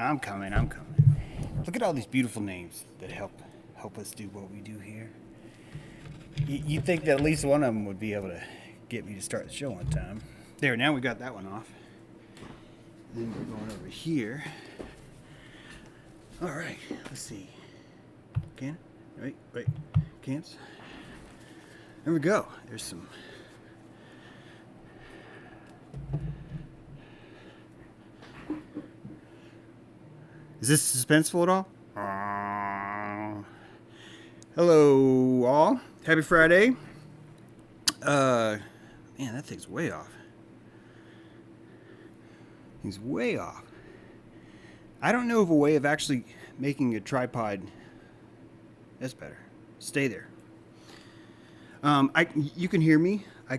I'm coming. Look at all these beautiful names that help us do what we do here. You'd think that at least one of them would be able to get me to start the show on time. There, now we got that one off. Then we're going over here. All right, let's see. Can? Wait. Camps. There we go. There's some. Is this suspenseful at all? Hello, all. Happy Friday. Man, that thing's way off. He's way off. I don't know of a way of actually making a tripod. That's better. Stay there. You can hear me. I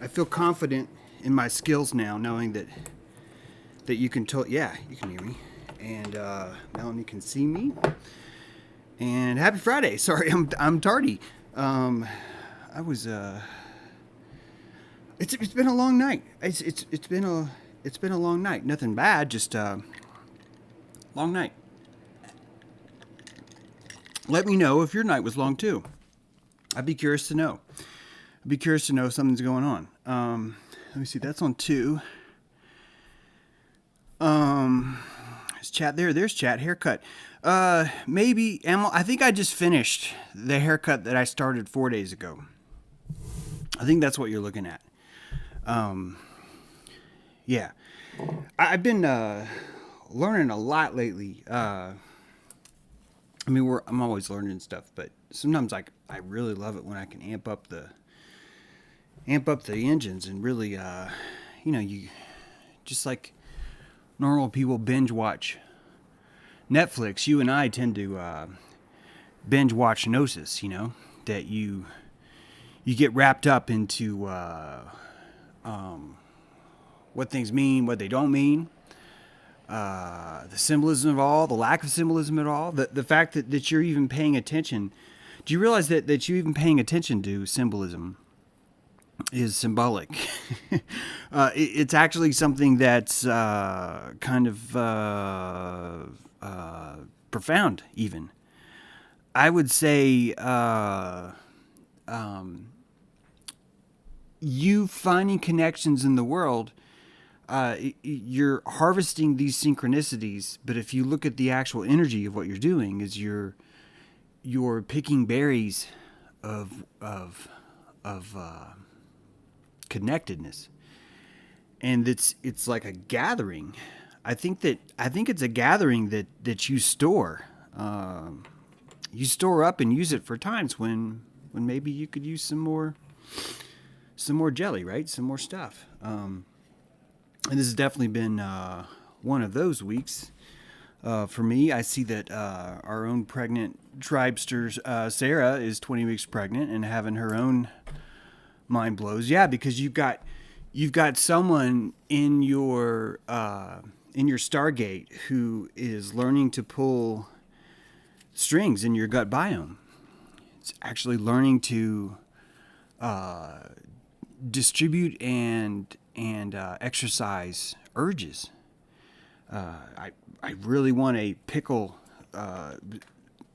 feel confident in my skills now, knowing that you can yeah, you can hear me. And Melanie can see me. And happy Friday. Sorry, I'm tardy. I was it's been a long night. It's been a long night. Nothing bad, just long night. Let me know if your night was long too. I'd be curious to know. I'd be curious to know if something's going on. Let me see. That's on 2. There's chat there. There's chat. Haircut. Maybe, Emil, I think I just finished the haircut that I started 4 days ago. I think that's what you're looking at. Yeah. I've been learning a lot lately. I'm always learning stuff, but sometimes I really love it when I can amp up the engines and really, you just like normal people binge watch Netflix. You and I tend to binge watch Gnosis. That you get wrapped up into what things mean, what they don't mean. The symbolism of all, the lack of symbolism at all, the fact that you're even paying attention. Do you realize that you're even paying attention to symbolism is symbolic? It's actually something that's kind of profound, even. I would say you finding connections in the world, you're harvesting these synchronicities, but if you look at the actual energy of what you're doing, is you're picking berries of connectedness, and it's like a gathering. I think it's a gathering that you store up and use it for times when maybe you could use some more jelly, right? Some more stuff. And this has definitely been one of those weeks for me. I see that our own pregnant tribester Sarah is 20 weeks pregnant and having her own mind blows. Yeah, because you've got someone in your Stargate who is learning to pull strings in your gut biome. It's actually learning to distribute and exercise urges. I really want a pickle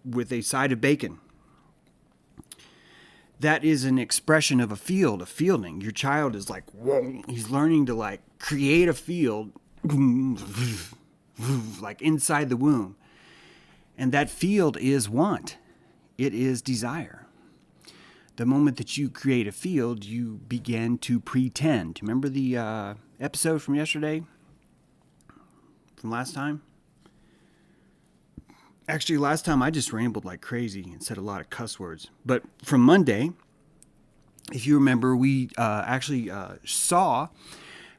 with a side of bacon. That is an expression of a fielding. Your child is like, whoa, he's learning to like create a field like inside the womb. And that field is want. It is desire. The moment that you create a field, you begin to pretend. Do you remember the episode from yesterday? From last time? Actually, last time I just rambled like crazy and said a lot of cuss words. But from Monday, if you remember, we actually saw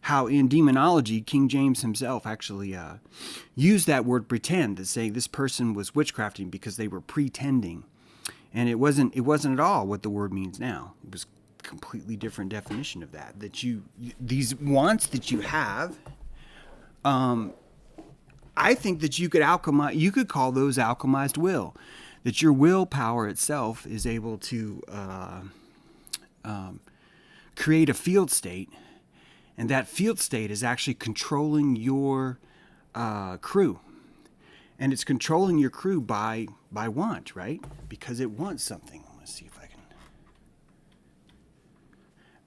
how in demonology, King James himself actually used that word pretend to say this person was witchcrafting because they were pretending. And it wasn't at all what the word means now. It was a completely different definition of that. That these wants that you have, I think that you could call those alchemized will. That your willpower itself is able to create a field state, and that field state is actually controlling your crew. and it's controlling your crew by want, right? Because it wants something. Let's see if I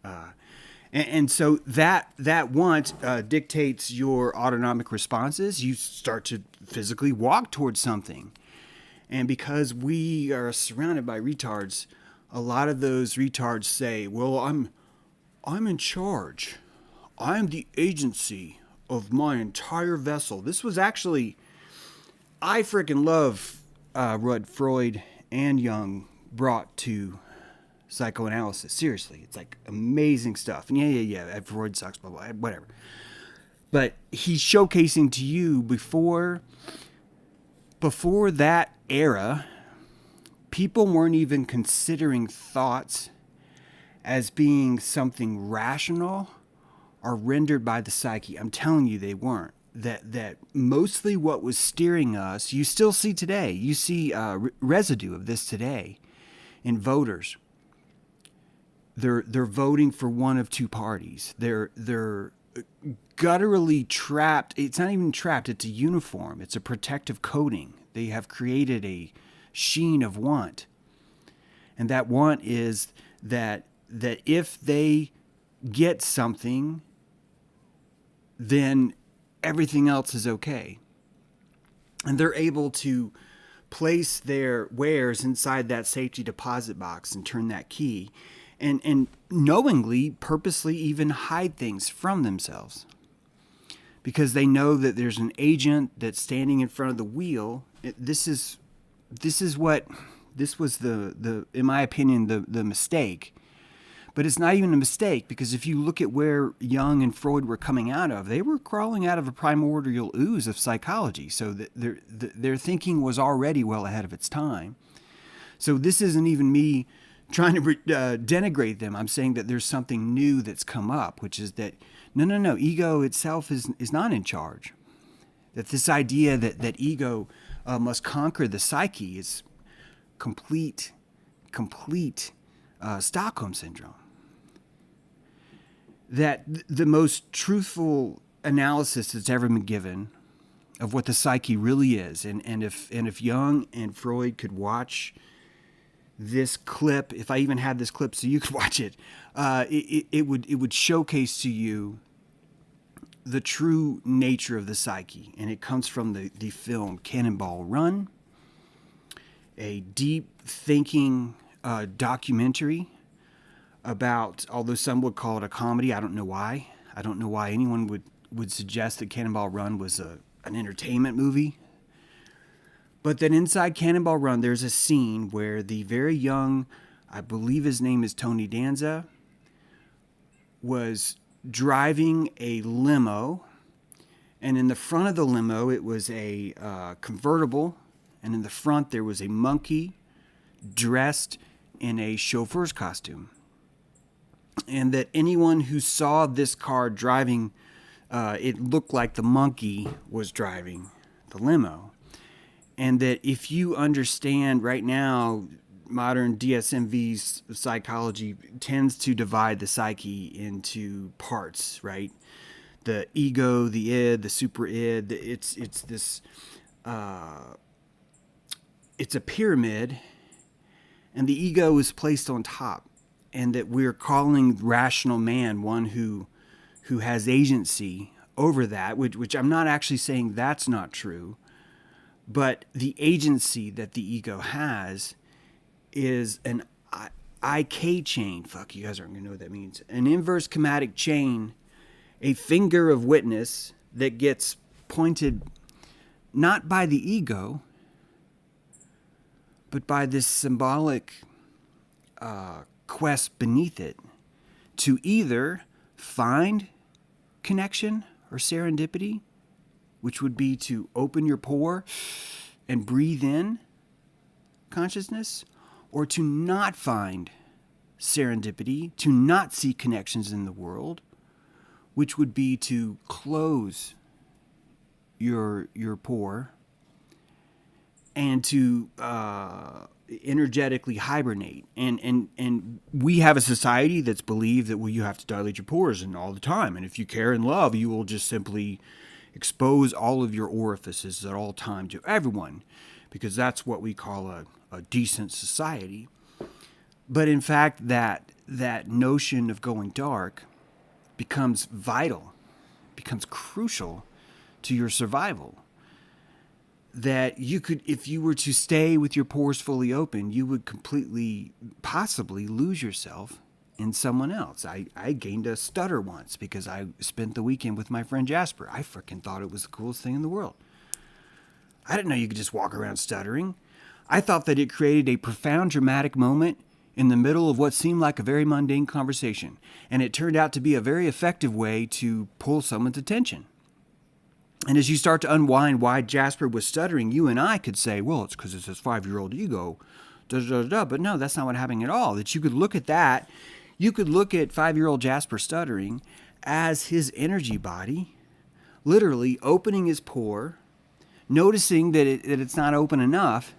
can. And so that want dictates your autonomic responses. You start to physically walk towards something, and because we are surrounded by retards, a lot of those retards say, "Well, I'm in charge. I'm the agency of my entire vessel." This was actually, I freaking love what Freud and Jung brought to psychoanalysis. Seriously, it's like amazing stuff. And yeah, Freud sucks, blah, blah, whatever. But he's showcasing to you before that era, people weren't even considering thoughts as being something rational or rendered by the psyche. I'm telling you, they weren't. That mostly what was steering us, you still see today. You see residue of this today in voters. They're voting for one of two parties. They're gutturally trapped. It's not even trapped. It's a uniform. It's a protective coating. They have created a sheen of want, and that want is that if they get something, then everything else is okay. And they're able to place their wares inside that safety deposit box and turn that key and knowingly, purposely even hide things from themselves. Because they know that there's an agent that's standing in front of the wheel. This was the in my opinion, the mistake. But it's not even a mistake, because if you look at where Jung and Freud were coming out of, they were crawling out of a primordial ooze of psychology. So their thinking was already well ahead of its time. So this isn't even me trying to denigrate them. I'm saying that there's something new that's come up, which is that, no, ego itself is not in charge. That this idea that ego must conquer the psyche is complete Stockholm syndrome. That the most truthful analysis that's ever been given of what the psyche really is, and if Jung and Freud could watch this clip, if I even had this clip so you could watch it, it would showcase to you the true nature of the psyche. And it comes from the film Cannonball Run, a deep thinking documentary about, although some would call it a comedy, I don't know why. I don't know why anyone would suggest that Cannonball Run was an entertainment movie. But then inside Cannonball Run, there's a scene where the very young, I believe his name is Tony Danza, was driving a limo. And in the front of the limo, it was a convertible. And in the front, there was a monkey dressed in a chauffeur's costume. And that anyone who saw this car driving, it looked like the monkey was driving the limo. And that if you understand right now, modern DSM-V's psychology tends to divide the psyche into parts, right? The ego, the id, the super id. It's this, it's a pyramid, and the ego is placed on top. And that we're calling rational man one who has agency over that, which I'm not actually saying that's not true. But the agency that the ego has is an IK chain. Fuck, you guys aren't going to know what that means. An inverse chromatic chain, a finger of witness that gets pointed not by the ego, but by this symbolic quest beneath it to either find connection or serendipity, which would be to open your pore and breathe in consciousness, or to not find serendipity, to not see connections in the world, which would be to close your pore and to energetically hibernate. And we have a society that's believed that, well, you have to dilate your pores and all the time. And if you care and love, you will just simply expose all of your orifices at all times to everyone, because that's what we call a decent society. But in fact, that notion of going dark becomes vital, becomes crucial to your survival. That you could, if you were to stay with your pores fully open, you would completely, possibly lose yourself in someone else. I gained a stutter once because I spent the weekend with my friend Jasper. I freaking thought it was the coolest thing in the world. I didn't know you could just walk around stuttering. I thought that it created a profound dramatic moment in the middle of what seemed like a very mundane conversation, and it turned out to be a very effective way to pull someone's attention. And as you start to unwind why Jasper was stuttering, you and I could say, well, it's because it's his 5-year-old ego, but no, that's not what happened at all. That you could look at that, you could look at 5-year-old Jasper stuttering as his energy body, literally opening his pore, noticing that it's not open enough,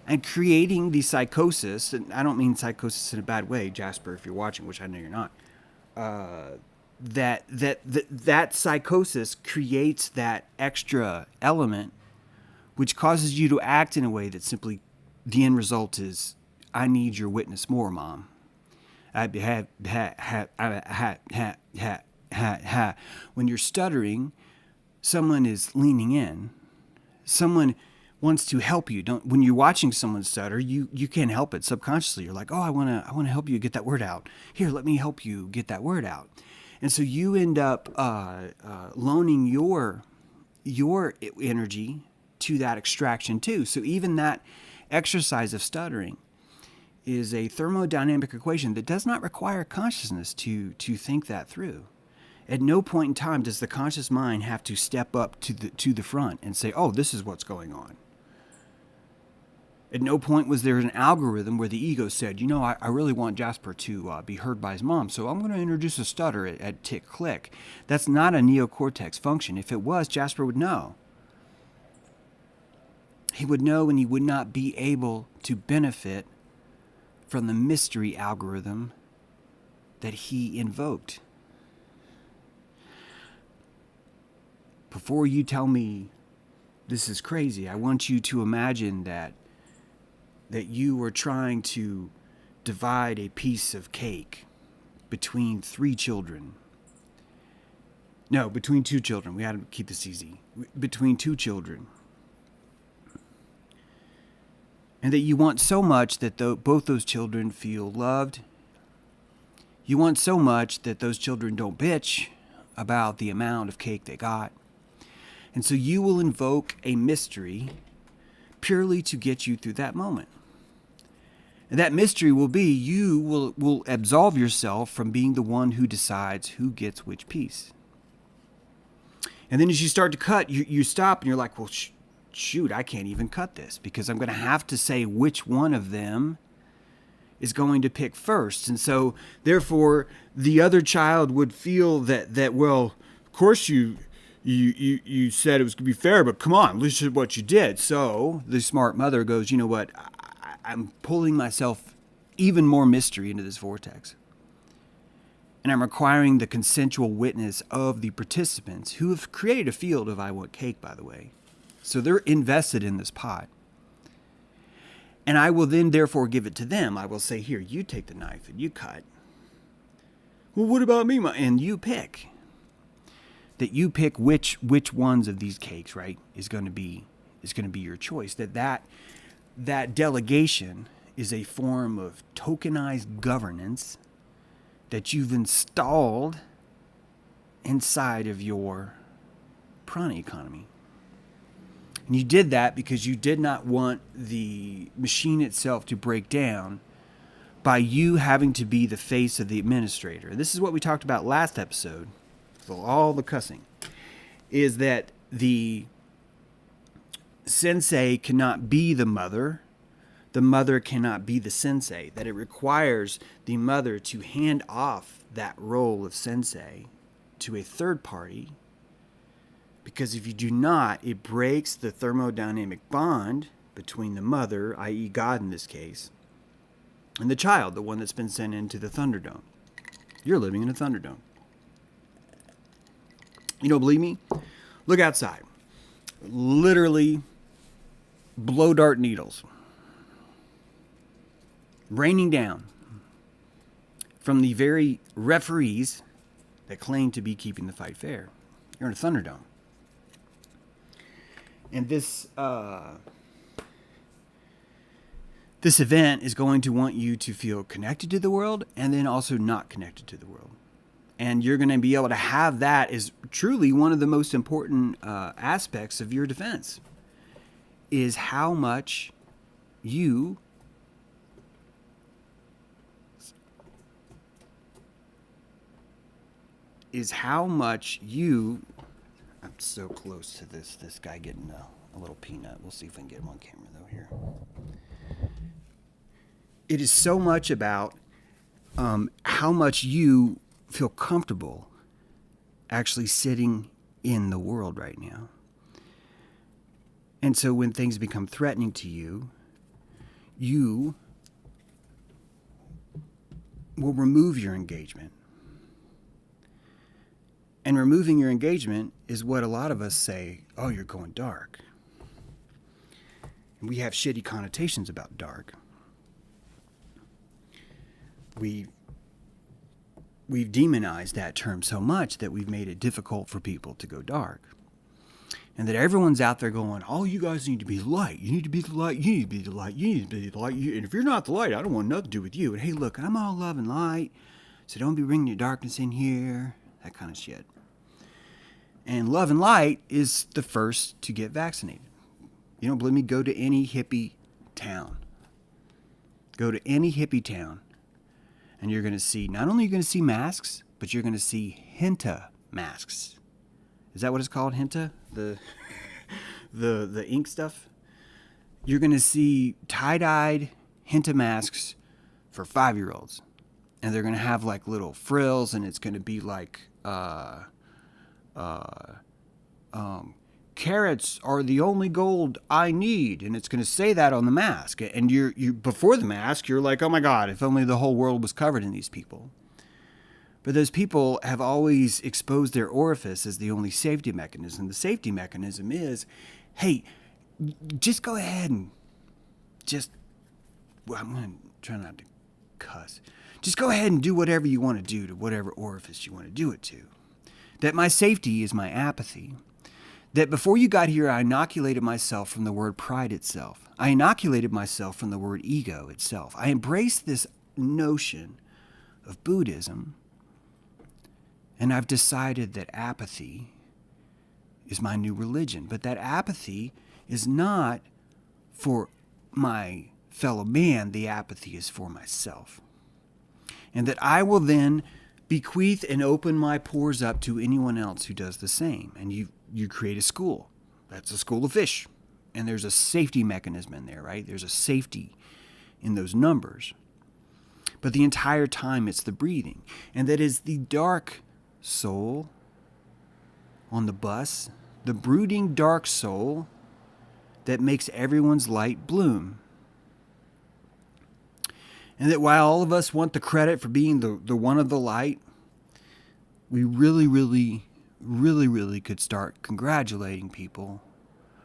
and creating the psychosis. And I don't mean psychosis in a bad way, Jasper, if you're watching, which I know you're not. That psychosis creates that extra element, which causes you to act in a way that simply, the end result is, I need your witness more, Mom. When you're stuttering, someone is leaning in. Someone wants to help you. When you're watching someone stutter, you can't help it subconsciously. You're like, oh, I want to help you get that word out. Here, let me help you get that word out. And so you end up loaning your energy to that extraction too. So even that exercise of stuttering is a thermodynamic equation that does not require consciousness to think that through. At no point in time does the conscious mind have to step up to the front and say, oh, this is what's going on. At no point was there an algorithm where the ego said, you know, I really want Jasper to be heard by his mom, so I'm going to introduce a stutter at tick click. That's not a neocortex function. If it was, Jasper would know. He would know, and he would not be able to benefit from the mystery algorithm that he invoked. Before you tell me this is crazy, I want you to imagine that you were trying to divide a piece of cake between 3 children. No, between 2 children. We had to keep this easy. Between 2 children. And that you want so much that both those children feel loved. You want so much that those children don't bitch about the amount of cake they got. And so you will invoke a mystery purely to get you through that moment. And that mystery will be, you will absolve yourself from being the one who decides who gets which piece. And then as you start to cut, you stop and you're like, well, shoot, I can't even cut this because I'm going to have to say which one of them is going to pick first. And so therefore the other child would feel that well, of course you said it was going to be fair, but come on, listen to what you did. So the smart mother goes, you know what? I'm pulling myself even more mystery into this vortex. And I'm requiring the consensual witness of the participants who have created a field of I want cake, by the way. So they're invested in this pot. And I will then therefore give it to them. I will say, here, you take the knife and you cut. Well, what about me? And you pick. That you pick which ones of these cakes, right, is going to be your choice. That delegation is a form of tokenized governance that you've installed inside of your prana economy. And you did that because you did not want the machine itself to break down by you having to be the face of the administrator. This is what we talked about last episode, so all the cussing, is that the sensei cannot be the mother cannot be the sensei, that it requires the mother to hand off that role of sensei to a third party, because if you do not, it breaks the thermodynamic bond between the mother, i.e. God in this case, and the child, the one that's been sent into the Thunderdome. You're living in a Thunderdome. You don't believe me? Look outside. Literally blow dart needles raining down from the very referees that claim to be keeping the fight fair. You're in a Thunderdome. And this event is going to want you to feel connected to the world and then also not connected to the world. And you're going to be able to have that as truly one of the most important aspects of your defense, is how much you I'm so close to this guy getting a little peanut. We'll see if we can get him on camera though here. It is so much about how much you feel comfortable actually sitting in the world right now. And so when things become threatening to you, you will remove your engagement. And removing your engagement is what a lot of us say, oh, you're going dark. And we have shitty connotations about dark. We've demonized that term so much that we've made it difficult for people to go dark. And that everyone's out there going, oh, you guys need to be the light. You need to be the light. You need to be the light. You need to be the light. And if you're not the light, I don't want nothing to do with you. And hey, look, I'm all love and light, so don't be bringing your darkness in here. That kind of shit. And love and light is the first to get vaccinated. You don't believe me? Go to any hippie town. Go to any hippie town. And you're going to see, not only are you going to see masks, but you're going to see henna masks. Is that what it's called? Henna? The ink stuff? You're going to see tie-dyed henna masks for 5-year-olds. And they're going to have like little frills, and it's going to be like, carrots are the only gold I need, and it's going to say that on the mask. And you before the mask, you're like, oh my God, if only the whole world was covered in these people. But those people have always exposed their orifice as the only safety mechanism. The safety mechanism is, hey, just go ahead and I'm going to try not to cuss. Just go ahead and do whatever you want to do to whatever orifice you want to do it to. That my safety is my apathy. That before you got here, I inoculated myself from the word pride itself. I inoculated myself from the word ego itself. I embraced this notion of Buddhism, and I've decided that apathy is my new religion. But that apathy is not for my fellow man. The apathy is for myself. And that I will then bequeath and open my pores up to anyone else who does the same. And you create a school. That's a school of fish. And there's a safety mechanism in there, right? There's a safety in those numbers. But the entire time it's the breathing. And that is the dark soul on the bus, the brooding dark soul that makes everyone's light bloom. And that while all of us want the credit for being the one of the light, we really could start congratulating people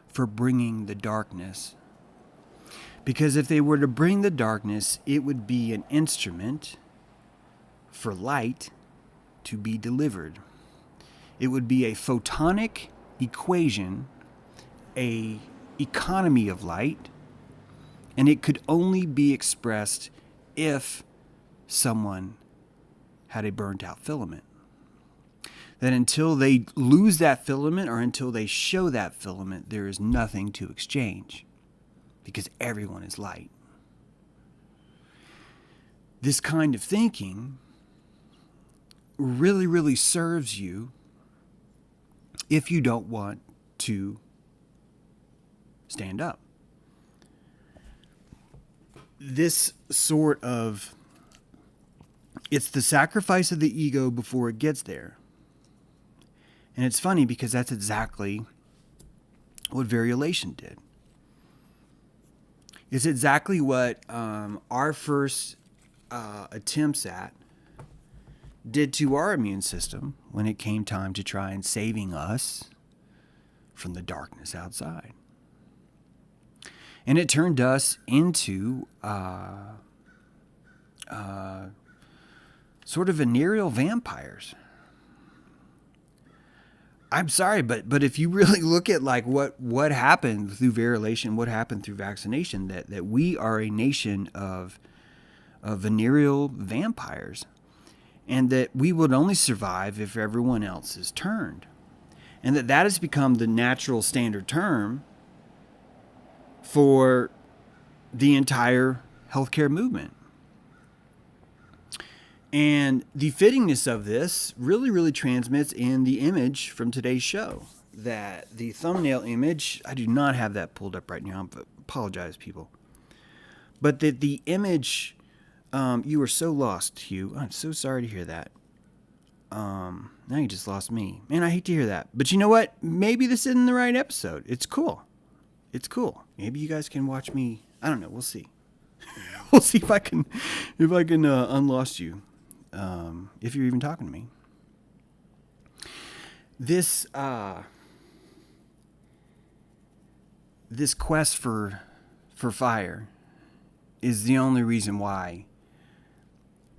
for bringing the darkness. Because if they were to bring the darkness, it would be an instrument for light to be delivered. It would be a photonic equation, a economy of light, and it could only be expressed if someone had a burnt out filament. That until they lose that filament or until they show that filament, there is nothing to exchange because everyone is light. This kind of thinking really serves you if you don't want to stand up. This sort of, it's the sacrifice of the ego before it gets there. And it's funny because that's exactly what variolation did. It's exactly what our first attempts at did to our immune system when it came time to try and saving us from the darkness outside. And it turned us into sort of venereal vampires. I'm sorry, but if you really look at like what happened through variolation, what happened through vaccination, that we are a nation of venereal vampires, and that we would only survive if everyone else is turned, and that has become the natural standard term for the entire healthcare movement. And the fittingness of this really, really transmits in the image from today's show. That the thumbnail image, I do not have that pulled up right now, but apologize, people. But that the image, you were so lost, Hugh. I'm so sorry to hear that. Now you just lost me. Man, I hate to hear that. But you know what? Maybe this isn't the right episode. It's cool. It's cool. Maybe you guys can watch me. I don't know. We'll see. We'll see if I can unlost you. If you're even talking to me. This quest for fire is the only reason why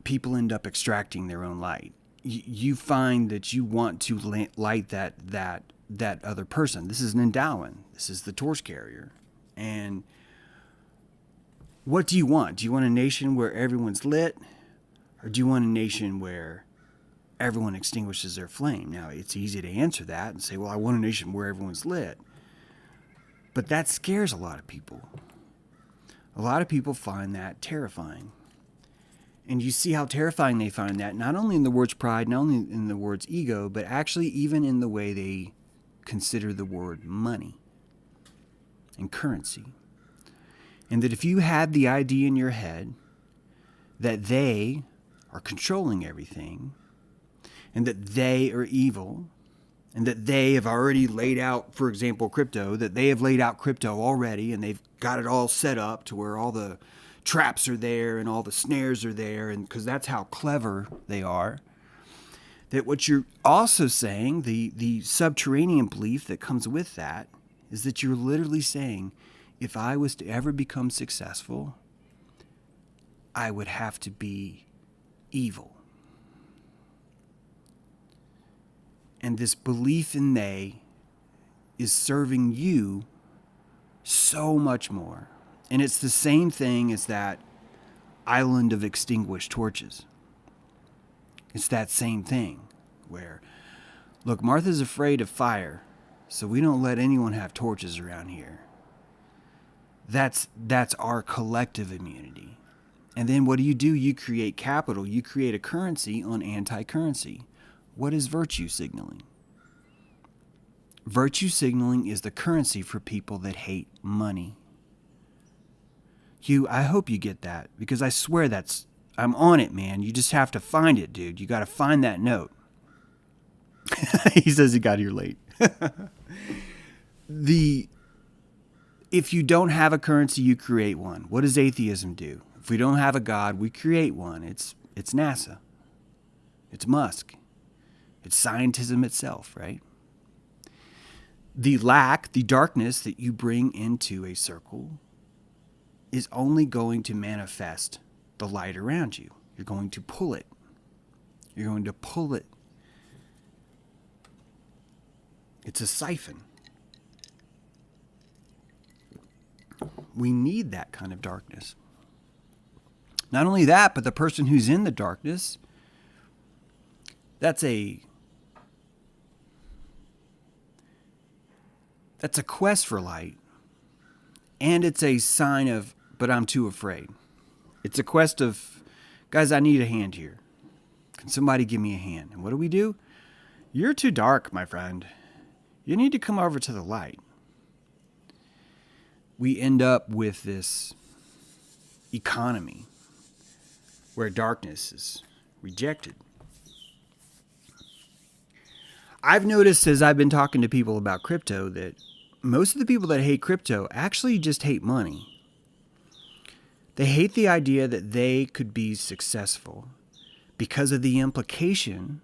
people end up extracting their own light. You find that you want to light that other person. This is an Endowan. This is the torch carrier. And what do you want? Do you want a nation where everyone's lit? Or do you want a nation where everyone extinguishes their flame? Now, it's easy to answer that and say, well, I want a nation where everyone's lit. But that scares a lot of people. A lot of people find that terrifying. And you see how terrifying they find that, not only in the words pride, not only in the words ego, but actually even in the way they consider the word money and currency. And that if you had the idea in your head that they are controlling everything, and that they are evil, and that they have already laid out, for example, crypto, that they have laid out crypto already, and they've got it all set up to where all the traps are there and all the snares are there, and because that's how clever they are, that what you're also saying, the subterranean belief that comes with that, is that you're literally saying, if I was to ever become successful, I would have to be evil. And this belief in they is serving you so much more. And it's the same thing as that island of extinguished torches. It's that same thing where, look, Martha's afraid of fire, so we don't let anyone have torches around here. That's our collective immunity. And then what do? You create capital. You create a currency on anti-currency. What is virtue signaling? Virtue signaling is the currency for people that hate money. Hugh, I hope you get that, because I swear I'm on it, man. You just have to find it, dude. You got to find that note. He says he got here late. If you don't have a currency, you create one. What does atheism do? If we don't have a God, we create one. It's NASA. It's Musk. It's scientism itself, right? The darkness that you bring into a circle is only going to manifest the light around you. You're going to pull it. You're going to pull it. It's a siphon. We need that kind of darkness. Not only that, but the person who's in the darkness, that's a quest for light. And it's a sign of, but I'm too afraid. It's a quest of, guys, I need a hand here. Can somebody give me a hand? And what do? You're too dark, my friend. You need to come over to the light. We end up with this economy where darkness is rejected. I've noticed as I've been talking to people about crypto that most of the people that hate crypto actually just hate money. They hate the idea that they could be successful because of the implication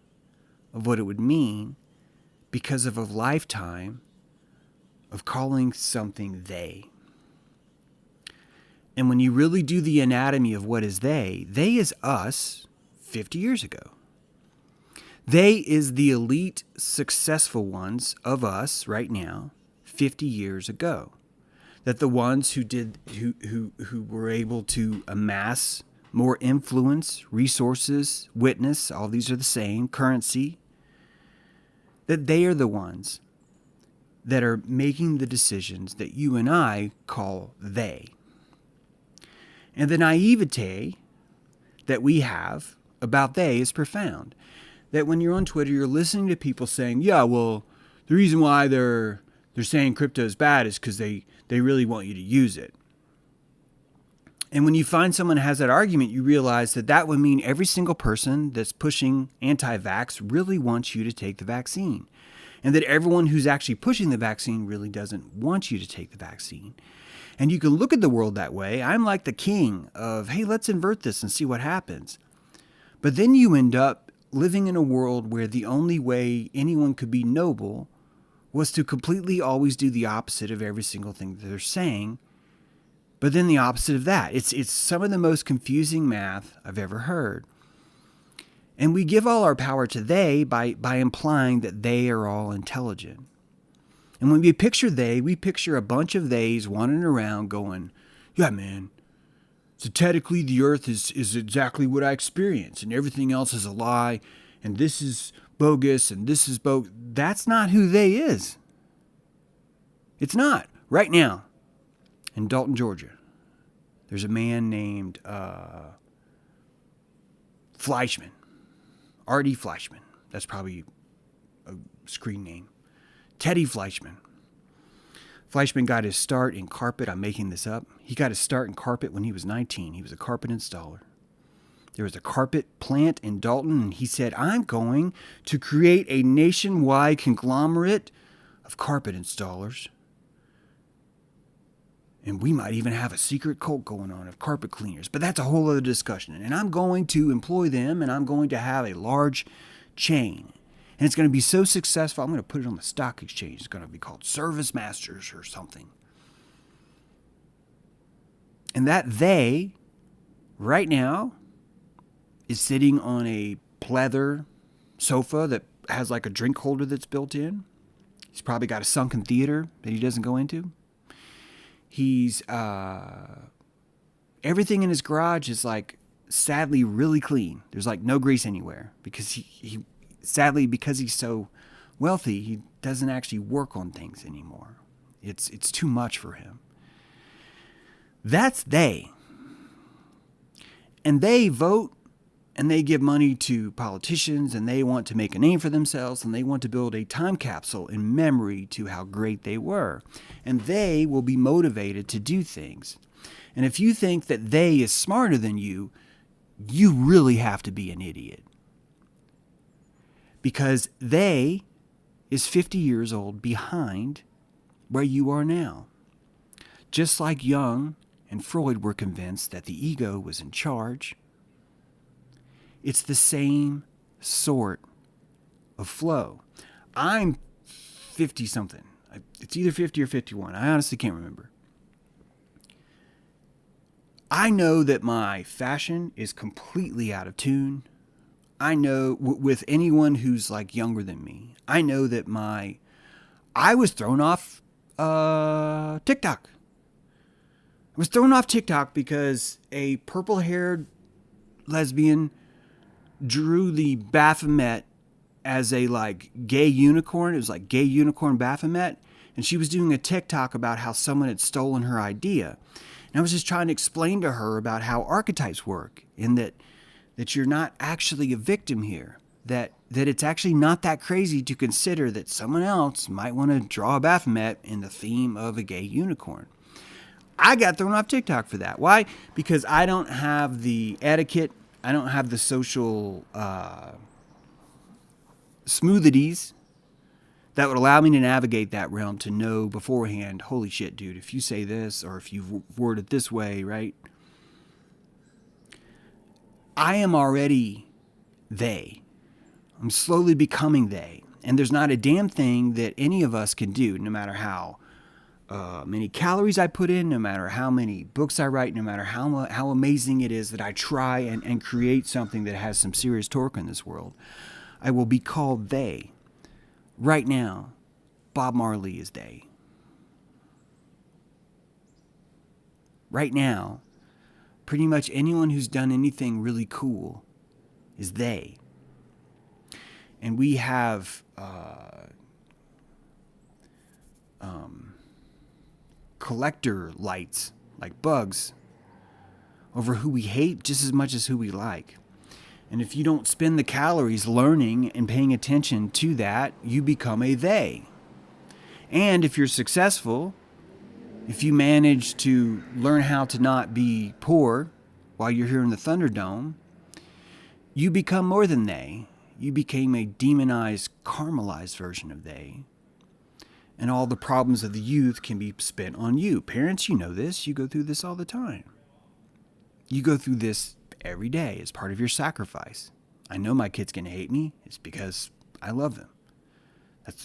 of what it would mean because of a lifetime of calling something they. And when you really do the anatomy of what is they is us 50 years ago. They is the elite successful ones of us right now 50 years ago. That the ones who were able to amass more influence, resources, witness, all these are the same, currency, that they are the ones that are making the decisions that you and I call they. And the naivete that we have about they is profound. That when you're on Twitter, you're listening to people saying, yeah, well, the reason why they're saying crypto is bad is because they really want you to use it. And when you find someone has that argument, you realize that would mean every single person that's pushing anti-vax really wants you to take the vaccine. And that everyone who's actually pushing the vaccine really doesn't want you to take the vaccine. And you can look at the world that way. I'm like the king of, hey, let's invert this and see what happens. But then you end up living in a world where the only way anyone could be noble was to completely always do the opposite of every single thing that they're saying, but then the opposite of that. It's some of the most confusing math I've ever heard. And we give all our power to they by implying that they are all intelligent. And when we picture they, we picture a bunch of theys wandering around going, yeah, man, synthetically the earth is exactly what I experience, and everything else is a lie, and this is bogus, and this is bogus. That's not who they is. It's not. Right now, in Dalton, Georgia, there's a man named Fleischman, R.D. Fleischman. That's probably a screen name. Teddy Fleischman. Fleischman got his start in carpet. I'm making this up. He got his start in carpet when he was 19. He was a carpet installer. There was a carpet plant in Dalton, and he said, I'm going to create a nationwide conglomerate of carpet installers. And we might even have a secret cult going on of carpet cleaners. But that's a whole other discussion. And I'm going to employ them, and I'm going to have a large chain. And it's going to be so successful, I'm going to put it on the stock exchange. It's going to be called Service Masters or something. And that they, right now, is sitting on a pleather sofa that has like a drink holder that's built in. He's probably got a sunken theater that he doesn't go into. He's, everything in his garage is like, sadly, really clean. There's like no grease anywhere because he sadly, because he's so wealthy, he doesn't actually work on things anymore. It's too much for him. That's they. And they vote and they give money to politicians and they want to make a name for themselves and they want to build a time capsule in memory to how great they were. And they will be motivated to do things. And if you think that they is smarter than you really have to be an idiot. Because they is 50 years old behind where you are now. Just like Jung and Freud were convinced that the ego was in charge, it's the same sort of flow. I'm 50-something. It's either 50 or 51. I honestly can't remember. I know that my fashion is completely out of tune. I know with anyone who's like younger than me, I know that I was thrown off TikTok. I was thrown off TikTok because a purple-haired lesbian drew the Baphomet as a like gay unicorn. It was like gay unicorn Baphomet. And she was doing a TikTok about how someone had stolen her idea. And I was just trying to explain to her about how archetypes work and that you're not actually a victim here. That it's actually not that crazy to consider that someone else might want to draw a Baphomet in the theme of a gay unicorn. I got thrown off TikTok for that. Why? Because I don't have the etiquette. I don't have the social smoothities that would allow me to navigate that realm to know beforehand, holy shit, dude, if you say this or if you word it this way, right? I am already they. I'm slowly becoming they. And there's not a damn thing that any of us can do, no matter how many calories I put in, no matter how many books I write, no matter how amazing it is that I try and create something that has some serious torque in this world, I will be called they. Right now, Bob Marley is they. Right now, pretty much anyone who's done anything really cool is they. And we have collector lights like bugs over who we hate just as much as who we like. And if you don't spend the calories learning and paying attention to that, you become a they. And if you're successful, if you manage to learn how to not be poor while you're here in the Thunderdome, you become more than they. You became a demonized, caramelized version of they. And all the problems of the youth can be spent on you. Parents, you know this. You go through this all the time. You go through this every day as part of your sacrifice. I know my kid's going to hate me. It's because I love them.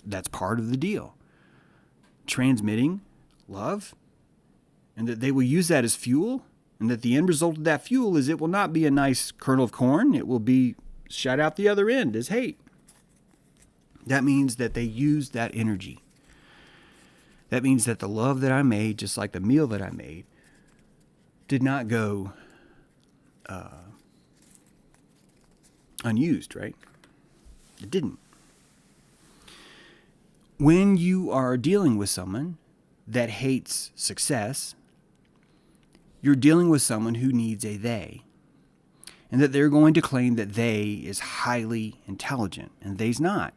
That's part of the deal. Transmitting love, and that they will use that as fuel, and that the end result of that fuel is it will not be a nice kernel of corn. It will be shot out the other end as hate. That means that they use that energy. That means that the love that I made, just like the meal that I made, did not go unused, right? It didn't. When you are dealing with someone that hates success, you're dealing with someone who needs a they. And that they're going to claim that they is highly intelligent, and they's not.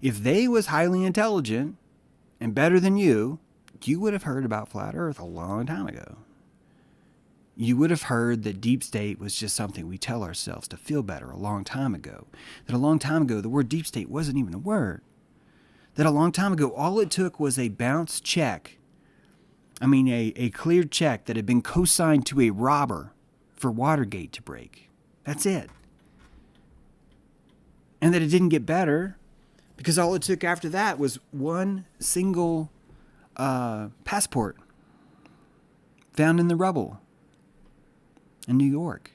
If they was highly intelligent and better than you would have heard about flat earth a long time ago. You would have heard that deep state was just something we tell ourselves to feel better a long time ago. That a long time ago, the word deep state wasn't even a word. That a long time ago, all it took was a bounced check. A cleared check that had been co-signed to a robber for Watergate to break. That's it. And that it didn't get better because all it took after that was one single passport found in the rubble in New York.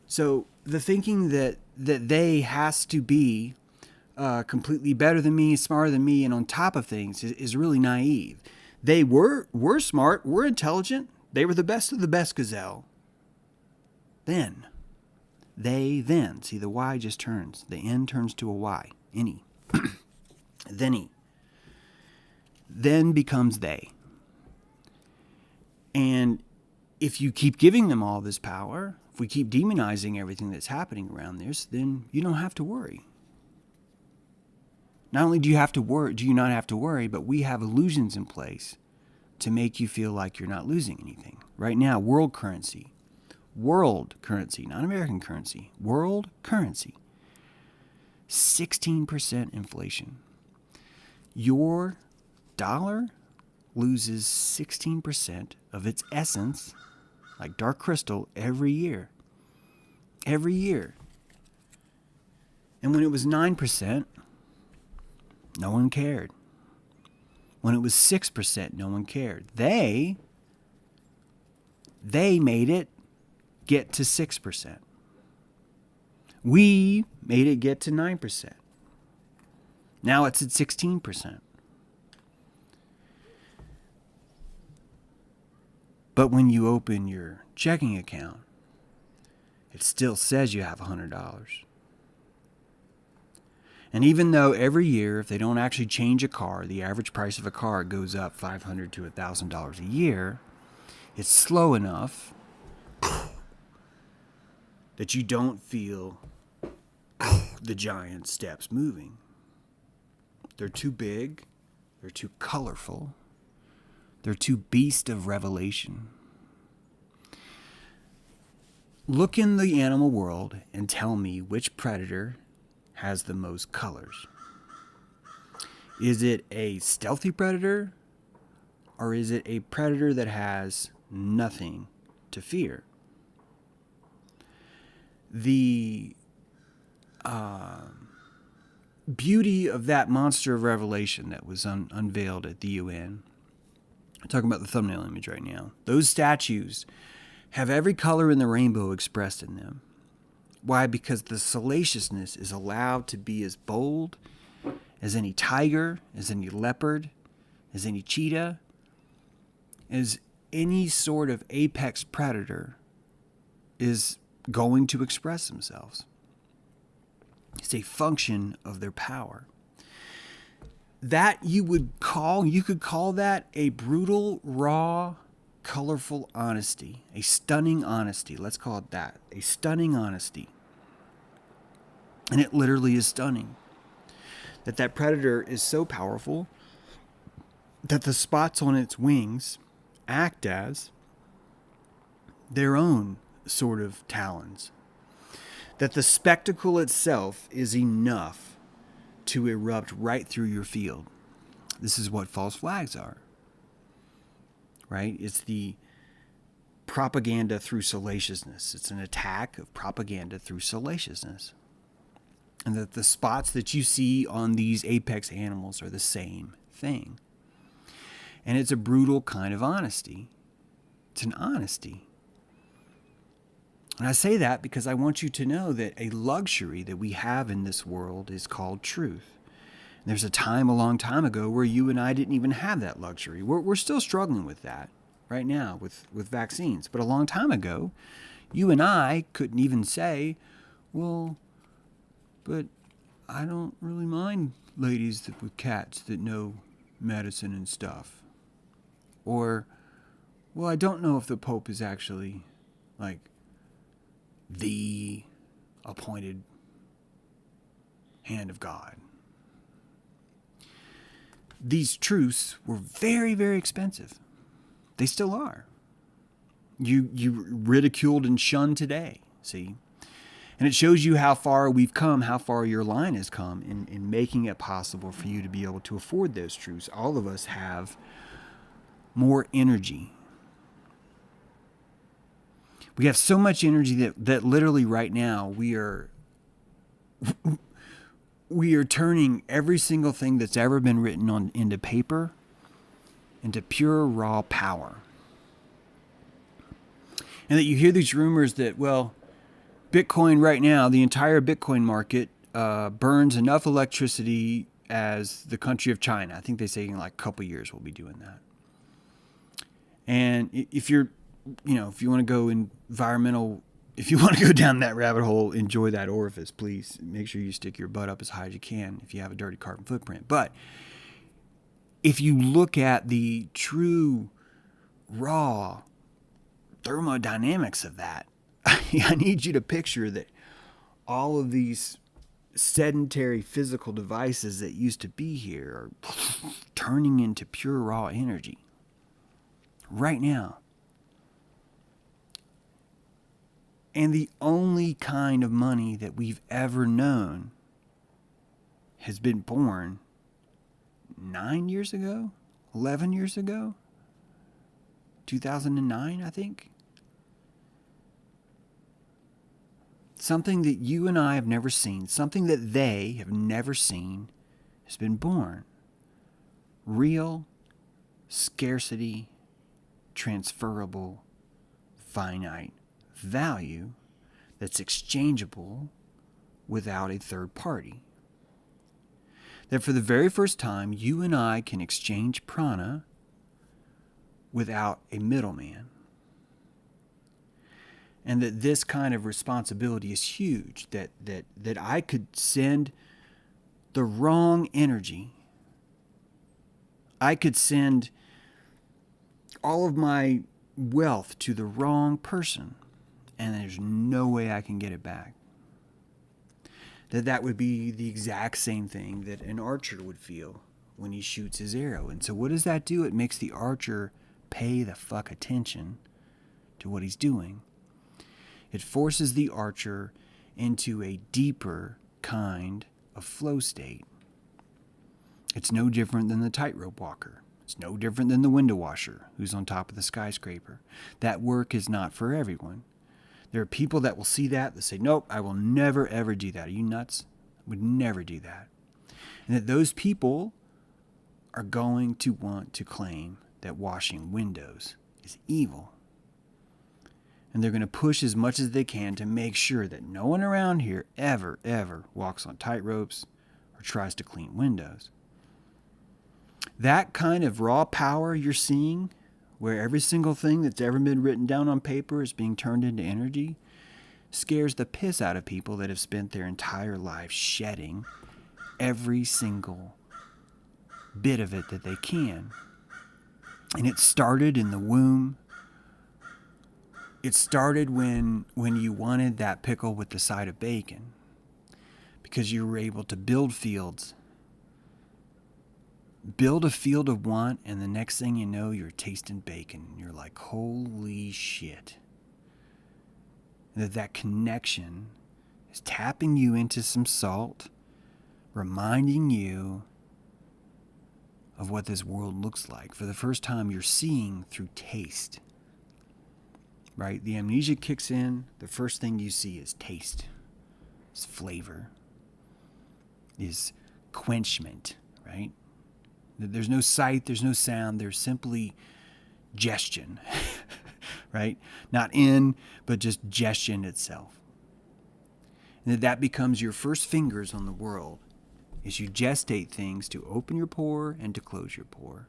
So the thinking that they has to be completely better than me, smarter than me, and on top of things is really naive. They were smart, were intelligent. They were the best of the best gazelle. Then, see, the Y just turns. The N turns to a Y. Any. Then becomes they. And if you keep giving them all this power, if we keep demonizing everything that's happening around this, then you don't have to worry. Not only do you not have to worry, but we have illusions in place to make you feel like you're not losing anything. Right now, world currency, not American currency, world currency, 16% inflation. Your dollar loses 16% of its essence, like dark crystal, every year. Every year. And when it was 9%, no one cared. When it was 6%, no one cared. They made it get to 6%. We made it get to 9%. Now it's at 16%. But when you open your checking account, it still says you have $100. And even though every year, if they don't actually change a car, the average price of a car goes up $500 to $1,000 a year, it's slow enough that you don't feel the giant steps moving. They're too big. They're too colorful. They're too beast of revelation. Look in the animal world and tell me which predator has the most colors. Is it a stealthy predator, or is it a predator that has nothing to fear? The beauty of that monster of revelation that was unveiled at the UN. I'm talking about the thumbnail image right now. Those statues have every color in the rainbow expressed in them. Why? Because the salaciousness is allowed to be as bold as any tiger, as any leopard, as any cheetah, as any sort of apex predator is going to express themselves. It's a function of their power. That you could call that a brutal, raw, colorful honesty, a stunning honesty. Let's call it that, a stunning honesty. And it literally is stunning. That predator is so powerful that the spots on its wings act as their own sort of talons. That the spectacle itself is enough to erupt right through your field. This is what false flags are, right? It's the propaganda through salaciousness. It's an attack of propaganda through salaciousness. And that the spots that you see on these apex animals are the same thing. And it's a brutal kind of honesty. It's an honesty. And I say that because I want you to know that a luxury that we have in this world is called truth. And there's a time a long time ago where you and I didn't even have that luxury. We're still struggling with that right now with vaccines. But a long time ago, you and I couldn't even say, well, but I don't really mind ladies with cats that know medicine and stuff. Or, well, I don't know if the Pope is actually like the appointed hand of God. These truths were very, very expensive. They still are. You ridiculed and shunned today, see? And it shows you how far we've come, how far your line has come in making it possible for you to be able to afford those truths. All of us have more energy. We have so much energy that literally right now we are turning every single thing that's ever been written into paper into pure raw power. And that you hear these rumors that, well, Bitcoin right now, the entire Bitcoin market burns enough electricity as the country of China. I think they say in like a couple years we'll be doing that. And if you want to go if you want to go down that rabbit hole, enjoy that orifice, please. Make sure you stick your butt up as high as you can if you have a dirty carbon footprint. But if you look at the true, raw thermodynamics of that, I need you to picture that all of these sedentary physical devices that used to be here are turning into pure raw energy right now. And the only kind of money that we've ever known has been born 9 years ago, 11 years ago, 2009, I think. Something that you and I have never seen, something that they have never seen, has been born. Real, scarcity, transferable, finite value that's exchangeable without a third party. That for the very first time, you and I can exchange prana without a middleman. And that this kind of responsibility is huge, that I could send the wrong energy. I could send all of my wealth to the wrong person, and there's no way I can get it back. That would be the exact same thing that an archer would feel when he shoots his arrow. And so what does that do? It makes the archer pay the fuck attention to what he's doing. It forces the archer into a deeper kind of flow state. It's no different than the tightrope walker. It's no different than the window washer who's on top of the skyscraper. That work is not for everyone. There are people that will see that say, nope, I will never, ever do that. Are you nuts? I would never do that. And that those people are going to want to claim that washing windows is evil. And they're going to push as much as they can to make sure that no one around here ever walks on tightropes or tries to clean windows. That kind of raw power you're seeing, where every single thing that's ever been written down on paper is being turned into energy, scares the piss out of people that have spent their entire lives shedding every single bit of it that they can. And it started in the womb. It started when you wanted that pickle with the side of bacon, because you were able to build fields. Build a field of want, and the next thing you know, you're tasting bacon. You're like, holy shit. That connection is tapping you into some salt, reminding you of what this world looks like. For the first time, you're seeing through taste. Right? The amnesia kicks in. The first thing you see is taste, is flavor, is quenchment, right? There's no sight, there's no sound, there's simply gestion, right? Not in, but just gestion itself. And that becomes your first fingers on the world as you gestate things to open your pore and to close your pore.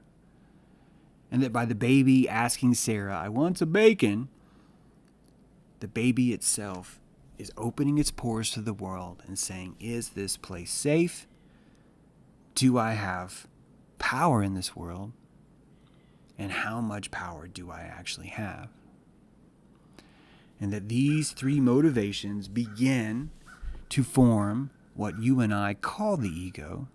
And that by the baby asking Sarah, I want some bacon, the baby itself is opening its pores to the world and saying, is this place safe? Do I have power in this world? And how much power do I actually have? And that these three motivations begin to form what you and I call the ego.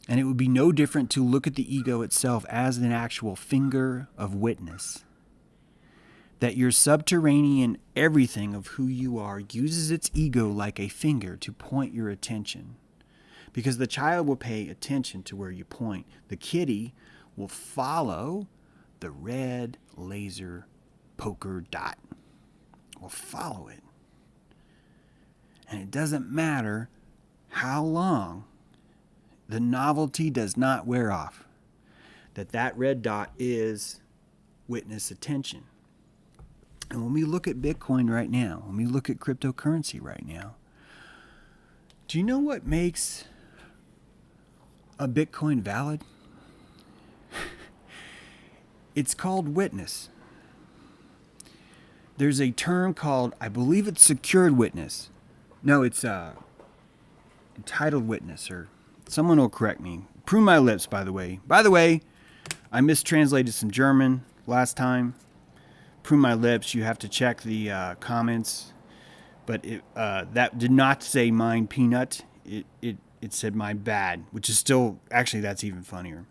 And it would be no different to look at the ego itself as an actual finger of witness. That your subterranean everything of who you are uses its ego like a finger to point your attention. Because the child will pay attention to where you point. The kitty will follow the red laser poker dot. Will follow it. And it doesn't matter how long, the novelty does not wear off. That red dot is witness attention. And when we look at Bitcoin right now, when we look at cryptocurrency right now, do you know what makes a Bitcoin valid? It's called witness. There's a term called, I believe it's secured witness. No, it's entitled witness, or someone will correct me. Prune my lips, by the way. By the way, I mistranslated some German last time. Prune my lips, you have to check the comments. But that did not say mine peanut. It said my bad, which is still, actually that's even funnier.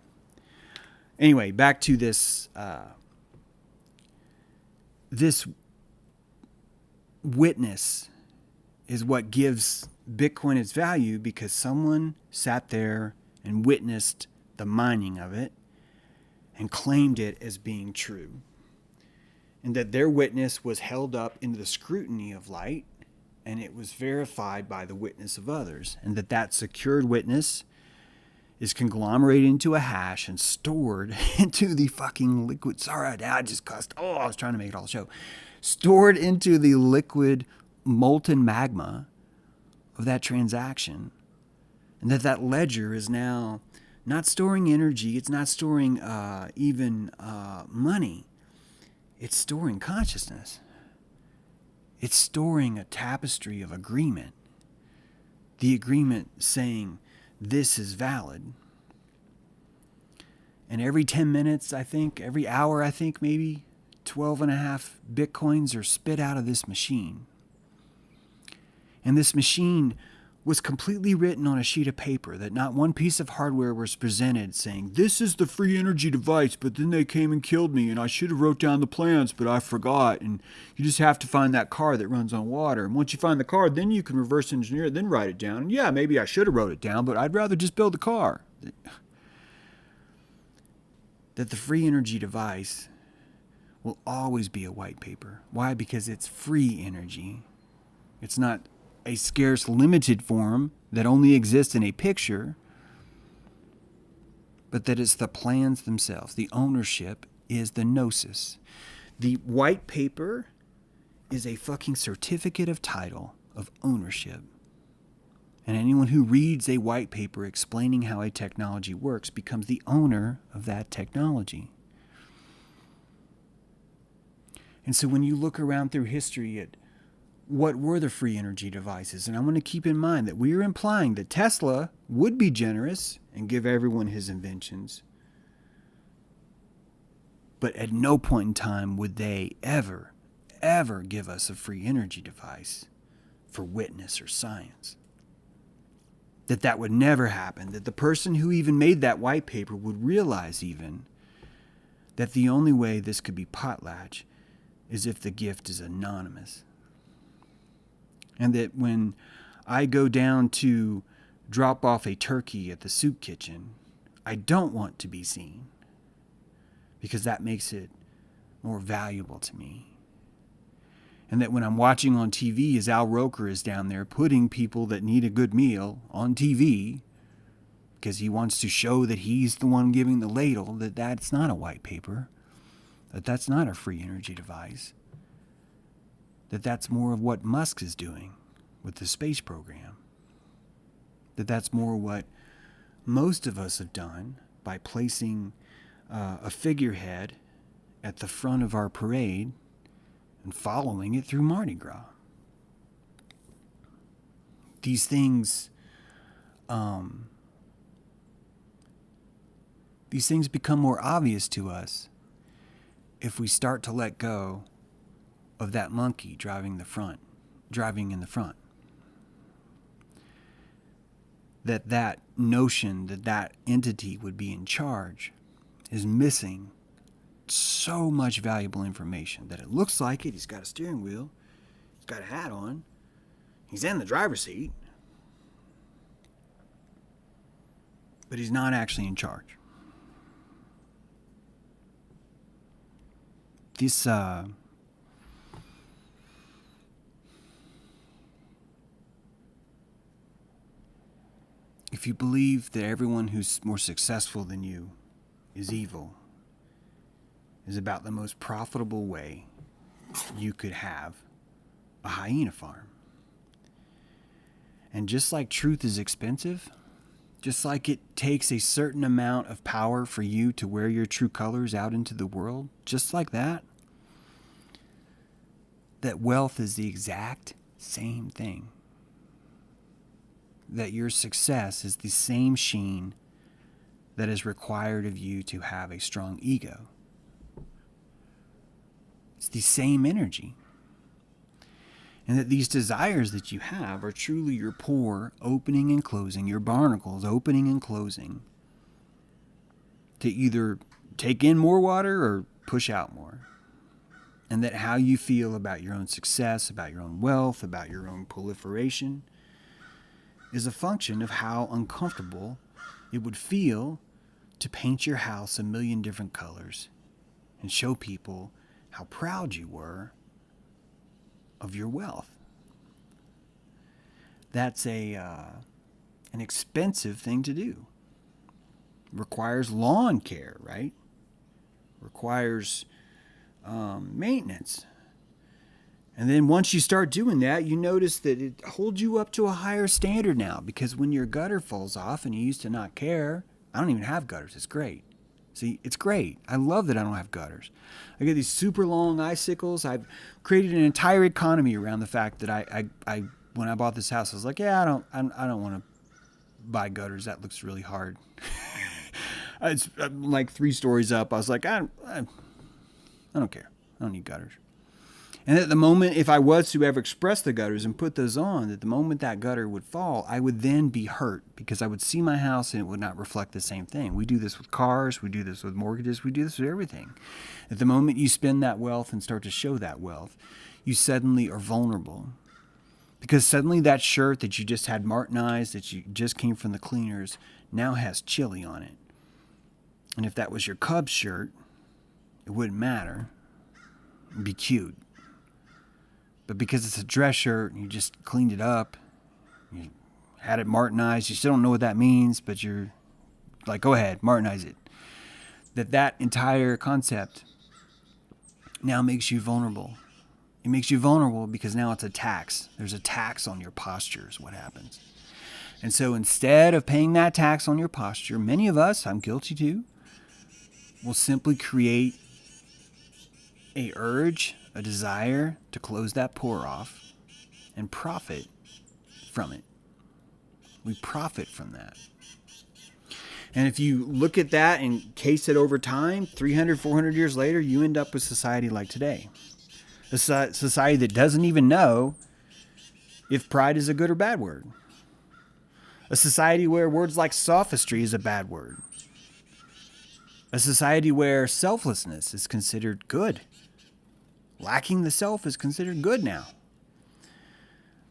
Anyway, back to this this witness is what gives Bitcoin its value, because someone sat there and witnessed the mining of it and claimed it as being true. And that their witness was held up into the scrutiny of light, and it was verified by the witness of others. And that secured witness is conglomerated into a hash and stored into the fucking liquid. Sorry, I just cussed. Oh, I was trying to make it all show. Stored into the liquid molten magma of that transaction. And that ledger is now not storing energy. It's not storing even money. It's storing consciousness. It's storing a tapestry of agreement. The agreement saying, this is valid. And every 10 minutes, I think, every hour, I think, maybe 12.5 Bitcoins are spit out of this machine. And this machine was completely written on a sheet of paper, that not one piece of hardware was presented saying, this is the free energy device, but then they came and killed me, and I should have wrote down the plans, but I forgot, and you just have to find that car that runs on water. And once you find the car, then you can reverse engineer it, then write it down. And yeah, maybe I should have wrote it down, but I'd rather just build the car. That the free energy device will always be a white paper. Why? Because it's free energy. It's not a scarce, limited form that only exists in a picture, but that it's the plans themselves. The ownership is the gnosis. The white paper is a fucking certificate of title of ownership. And anyone who reads a white paper explaining how a technology works becomes the owner of that technology. And so when you look around through history at what were the free energy devices, and I want to keep in mind that we are implying that Tesla would be generous and give everyone his inventions, but at no point in time would they ever give us a free energy device for witness or science. That would never happen. That the person who even made that white paper would realize even that the only way this could be potlatch is if the gift is anonymous. And that when I go down to drop off a turkey at the soup kitchen, I don't want to be seen, because that makes it more valuable to me. And that when I'm watching on TV as Al Roker is down there putting people that need a good meal on TV because he wants to show that he's the one giving the ladle, that's not a white paper, that's not a free energy device, that's more of what Musk is doing with the space program, that's more what most of us have done by placing a figurehead at the front of our parade and following it through Mardi Gras. These things become more obvious to us if we start to let go of that monkey driving in the front. That notion that entity would be in charge is missing so much valuable information. That it looks like it. He's got a steering wheel. He's got a hat on. He's in the driver's seat. But he's not actually in charge. This, if you believe that everyone who's more successful than you is evil, is about the most profitable way you could have a hyena farm. And just like truth is expensive, just like it takes a certain amount of power for you to wear your true colors out into the world, just like that wealth is the exact same thing. That your success is the same sheen that is required of you to have a strong ego. It's the same energy. And that these desires that you have are truly your pore opening and closing, your barnacles opening and closing, to either take in more water or push out more. And that how you feel about your own success, about your own wealth, about your own proliferation, is a function of how uncomfortable it would feel to paint your house a million different colors and show people how proud you were of your wealth. That's an expensive thing to do. Requires lawn care, right? Requires maintenance. And then once you start doing that, you notice that it holds you up to a higher standard now, because when your gutter falls off and you used to not care, I don't even have gutters. It's great. See, it's great. I love that I don't have gutters. I get these super long icicles. I've created an entire economy around the fact that I when I bought this house, I was like, yeah, I don't want to buy gutters. That looks really hard. It's like 3 stories up. I was like, I don't care. I don't need gutters. And at the moment, if I was to ever express the gutters and put those on, at the moment that gutter would fall, I would then be hurt, because I would see my house and it would not reflect the same thing. We do this with cars. We do this with mortgages. We do this with everything. At the moment you spend that wealth and start to show that wealth, you suddenly are vulnerable. Because suddenly that shirt that you just had martinized, that you just came from the cleaners, now has chili on it. And if that was your Cubs shirt, it wouldn't matter. It'd be cute. But because it's a dress shirt and you just cleaned it up, you had it martinized, you still don't know what that means, but you're like, go ahead, martinize it. That entire concept now makes you vulnerable. It makes you vulnerable because now it's a tax. There's a tax on your posture is what happens. And so instead of paying that tax on your posture, many of us, I'm guilty too, will simply create a urge, a desire to close that pore off and profit from it. We profit from that. And if you look at that and case it over time, 300, 400 years later, you end up with society like today. A society that doesn't even know if pride is a good or bad word. A society where words like sophistry is a bad word. A society where selflessness is considered good. Lacking the self is considered good now.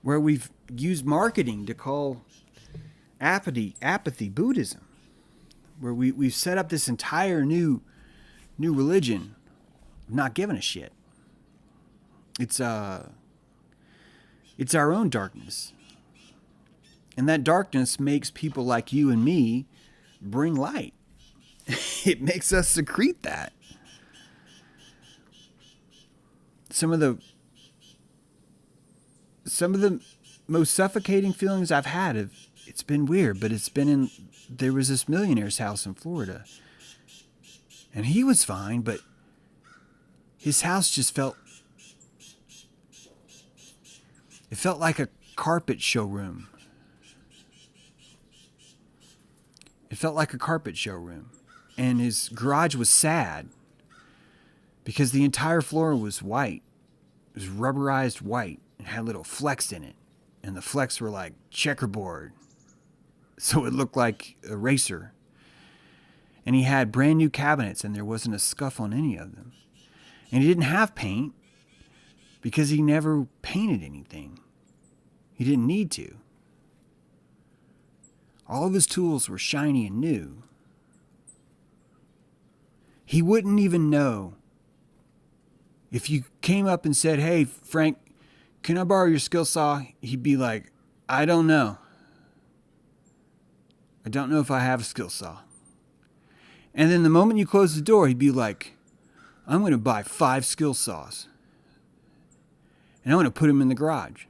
Where we've used marketing to call apathy Buddhism. Where we've set up this entire new religion of not giving a shit. It's our own darkness. And that darkness makes people like you and me bring light. It makes us secrete that. Some of the most suffocating feelings I've had it's been weird, but there was this millionaire's house in Florida. And he was fine, but his house just felt like a carpet showroom. It felt like a carpet showroom. And his garage was sad because the entire floor was white. It was rubberized white and had little flecks in it. And the flecks were like checkerboard. So it looked like a racer. And he had brand new cabinets and there wasn't a scuff on any of them. And he didn't have paint because he never painted anything. He didn't need to. All of his tools were shiny and new. He wouldn't even know. If you came up and said, "Hey, Frank, can I borrow your skill saw?" He'd be like, "I don't know. I don't know if I have a skill saw." And then the moment you close the door, he'd be like, "I'm going to buy 5 skill saws. And I'm going to put them in the garage.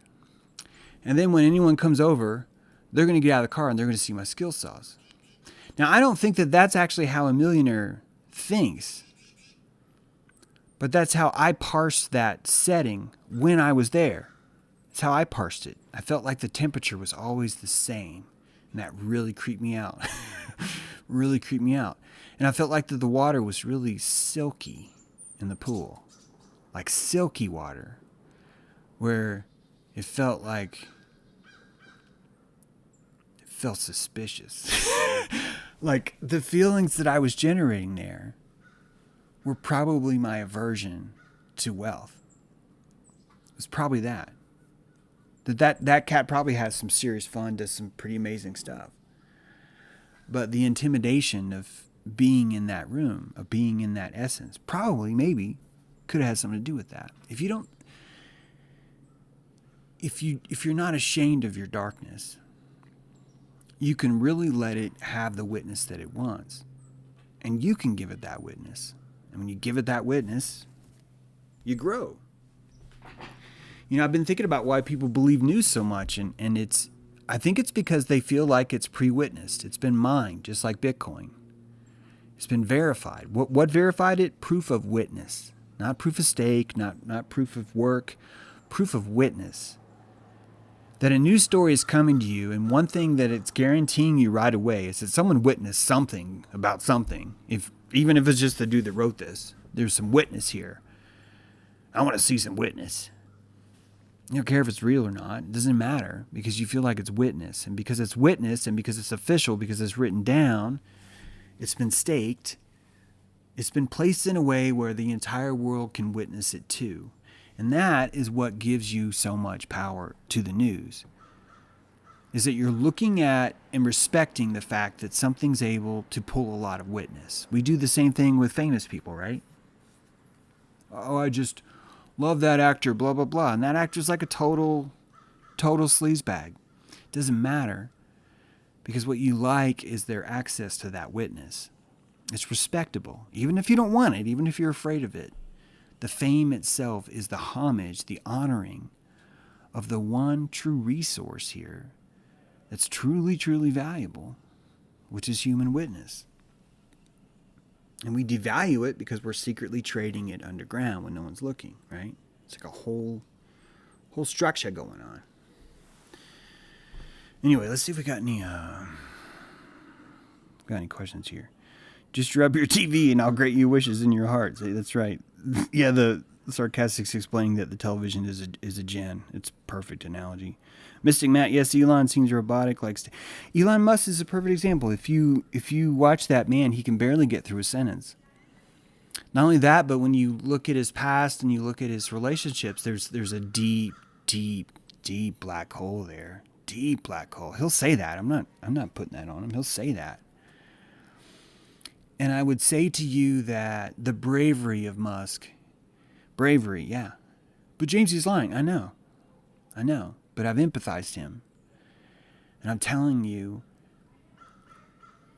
And then when anyone comes over, they're going to get out of the car and they're going to see my skill saws." Now, I don't think that that's actually how a millionaire thinks. But that's how I parsed that setting when I was there. That's how I parsed it. I felt like the temperature was always the same. And that really creeped me out. Really creeped me out. And I felt like the water was really silky in the pool. Like silky water. Where it felt suspicious. Like the feelings that I was generating there were probably my aversion to wealth. It was probably that. That cat probably has some serious fun, does some pretty amazing stuff. But the intimidation of being in that room, of being in that essence, probably, maybe, could have had something to do with that. If you're not ashamed of your darkness, you can really let it have the witness that it wants. And you can give it that witness. And when you give it that witness, you grow. You know, I've been thinking about why people believe news so much, and I think it's because they feel like it's pre-witnessed. It's been mined, just like Bitcoin. It's been verified. What verified it? Proof of witness. Not proof of stake, not proof of work, proof of witness. That a news story is coming to you, and one thing that it's guaranteeing you right away is that someone witnessed something about something. Even if it's just the dude that wrote this, there's some witness here. I want to see some witness. You don't care if it's real or not. It doesn't matter because you feel like it's witness. And because it's witness and because it's official, because it's written down, it's been staked, it's been placed in a way where the entire world can witness it too. And that is what gives you so much power to the news. Is that you're looking at and respecting the fact that something's able to pull a lot of witness. We do the same thing with famous people, right? Oh, I just Love that actor, blah, blah, blah. And that actor's like a total sleazebag. Doesn't matter. Because what you like is their access to that witness. It's respectable. Even if you don't want it, even if you're afraid of it. The fame itself is the homage, the honoring of the one true resource here that's truly, truly valuable, which is human witness. And we devalue it because we're secretly trading it underground when no one's looking, right? It's like a whole structure going on. Anyway, let's see if we got any questions here. Just rub your TV and I'll grant you wishes in your heart. See, that's right. Yeah, the sarcastic's explaining that the television is a gen. It's a perfect analogy. Mystic Matt, yes, Elon seems robotic. Elon Musk is a perfect example. If you watch that man, he can barely get through a sentence. Not only that, but when you look at his past and you look at his relationships, there's a deep black hole there. Deep black hole. He'll say that. I'm not putting that on him. He'll say that. And I would say to you that the bravery of Musk, yeah. But James, he's lying. I know. But I've empathized him. And I'm telling you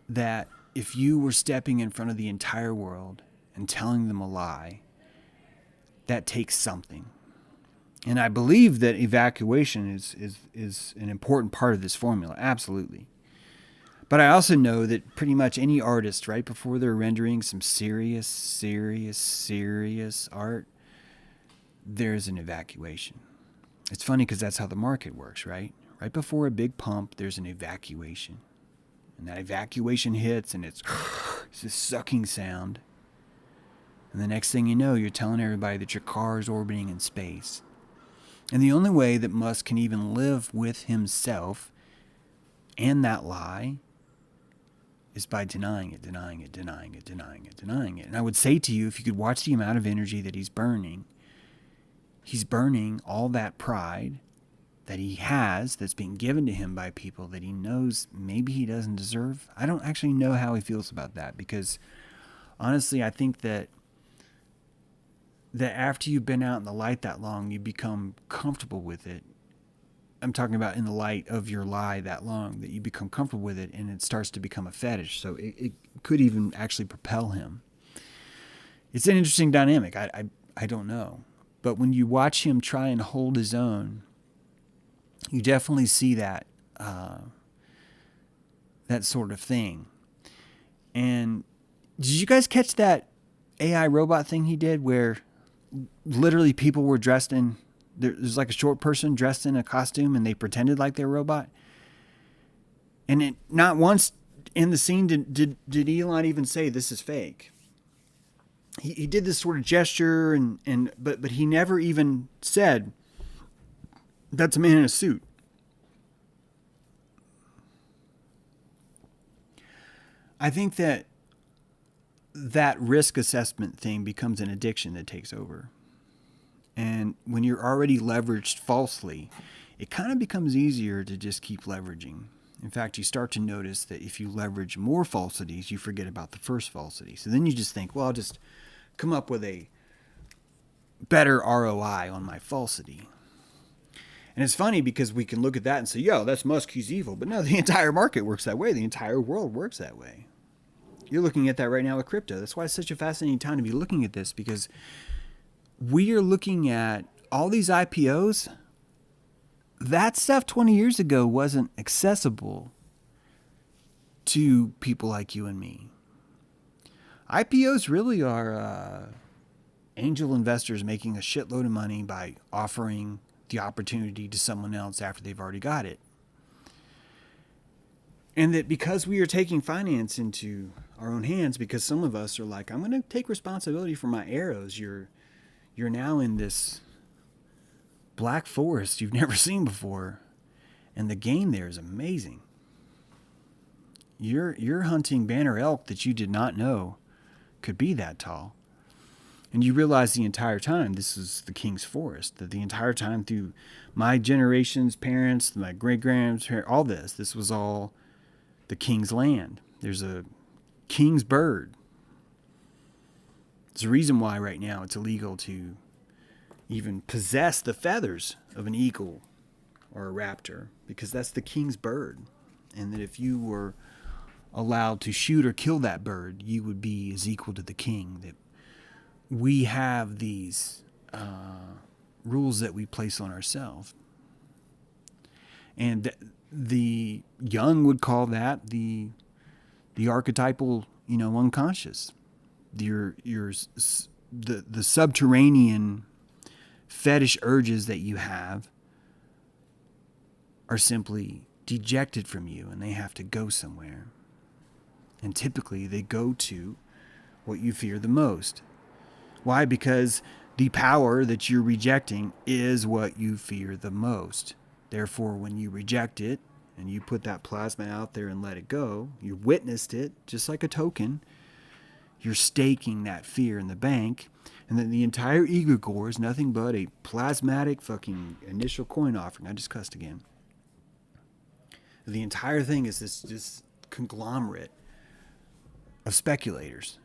that if you were stepping in front of the entire world and telling them a lie, that takes something. And I believe that evacuation is an important part of this formula. Absolutely. But I also know that pretty much any artist, right before they're rendering some serious art, there's an evacuation. It's funny because that's how the market works, right? Right before a big pump, there's an evacuation. And that evacuation hits and it's this sucking sound. And the next thing you know, you're telling everybody that your car is orbiting in space. And the only way that Musk can even live with himself and that lie is by denying it. And I would say to you, if you could watch the amount of energy that he's burning all that pride that he has that's being given to him by people that he knows maybe he doesn't deserve. I don't actually know how he feels about that because honestly, I think that after you've been out in the light that long, you become comfortable with it. I'm talking about in the light of your lie that long, that you become comfortable with it and it starts to become a fetish. So it could even actually propel him. It's an interesting dynamic. I don't know. But when you watch him try and hold his own, you definitely see that sort of thing. And did you guys catch that AI robot thing he did where literally people were dressed in, there's like a short person dressed in a costume and they pretended like they're a robot? And it, not once in the scene did Elon even say this is fake. He did this sort of gesture but he never even said that's a man in a suit. I think that risk assessment thing becomes an addiction that takes over. And when you're already leveraged falsely, it kind of becomes easier to just keep leveraging. In fact, you start to notice that if you leverage more falsities, you forget about the first falsity. So then you just think, well, I'll just come up with a better ROI on my falsity. And it's funny because we can look at that and say, yo, that's Musk, he's evil. But no, the entire market works that way. The entire world works that way. You're looking at that right now with crypto. That's why it's such a fascinating time to be looking at this, because we are looking at all these IPOs. That stuff 20 years ago wasn't accessible to people like you and me. IPOs really are angel investors making a shitload of money by offering the opportunity to someone else after they've already got it. And that because we are taking finance into our own hands, because some of us are like, I'm going to take responsibility for my arrows. You're now in this black forest you've never seen before. And the game there is amazing. You're hunting banner elk that you did not know could be that tall. And you realize the entire time this is the king's forest, that the entire time through my generation's parents, my great-grandparents, all this was all the king's land. There's a king's bird. There's a reason why right now it's illegal to, even possess the feathers of an eagle or a raptor, because that's the king's bird. And that if you were allowed to shoot or kill that bird, you would be as equal to the king. That we have these rules that we place on ourselves. And the Jung would call that the archetypal, unconscious. The subterranean fetish urges that you have are simply dejected from you, and they have to go somewhere. And typically they go to what you fear the most. Why? Because the power that you're rejecting is what you fear the most. Therefore, when you reject it and you put that plasma out there and let it go, you witnessed it just like a token. You're staking that fear in the bank, and then the entire egregore is nothing but a plasmatic fucking initial coin offering. I just cussed again. The entire thing is this conglomerate of speculators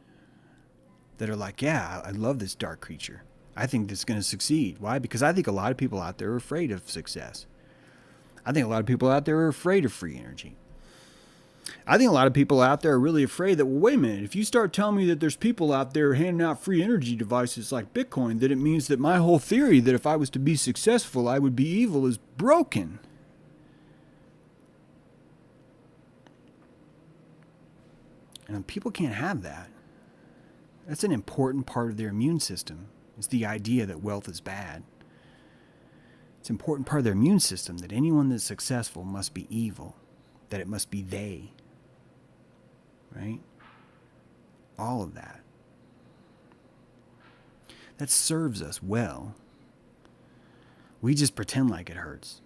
that are like, yeah, I love this dark creature. I think this is going to succeed. Why? Because I think a lot of people out there are afraid of success. I think a lot of people out there are afraid of free energy. I think a lot of people out there are really afraid that, well, wait a minute, if you start telling me that there's people out there handing out free energy devices like Bitcoin, that it means that my whole theory that if I was to be successful, I would be evil is broken. And people can't have that. That's an important part of their immune system. It's the idea that wealth is bad. It's an important part of their immune system that anyone that's successful must be evil, that it must be they. Right? All of that. That serves us well. We just pretend like it hurts.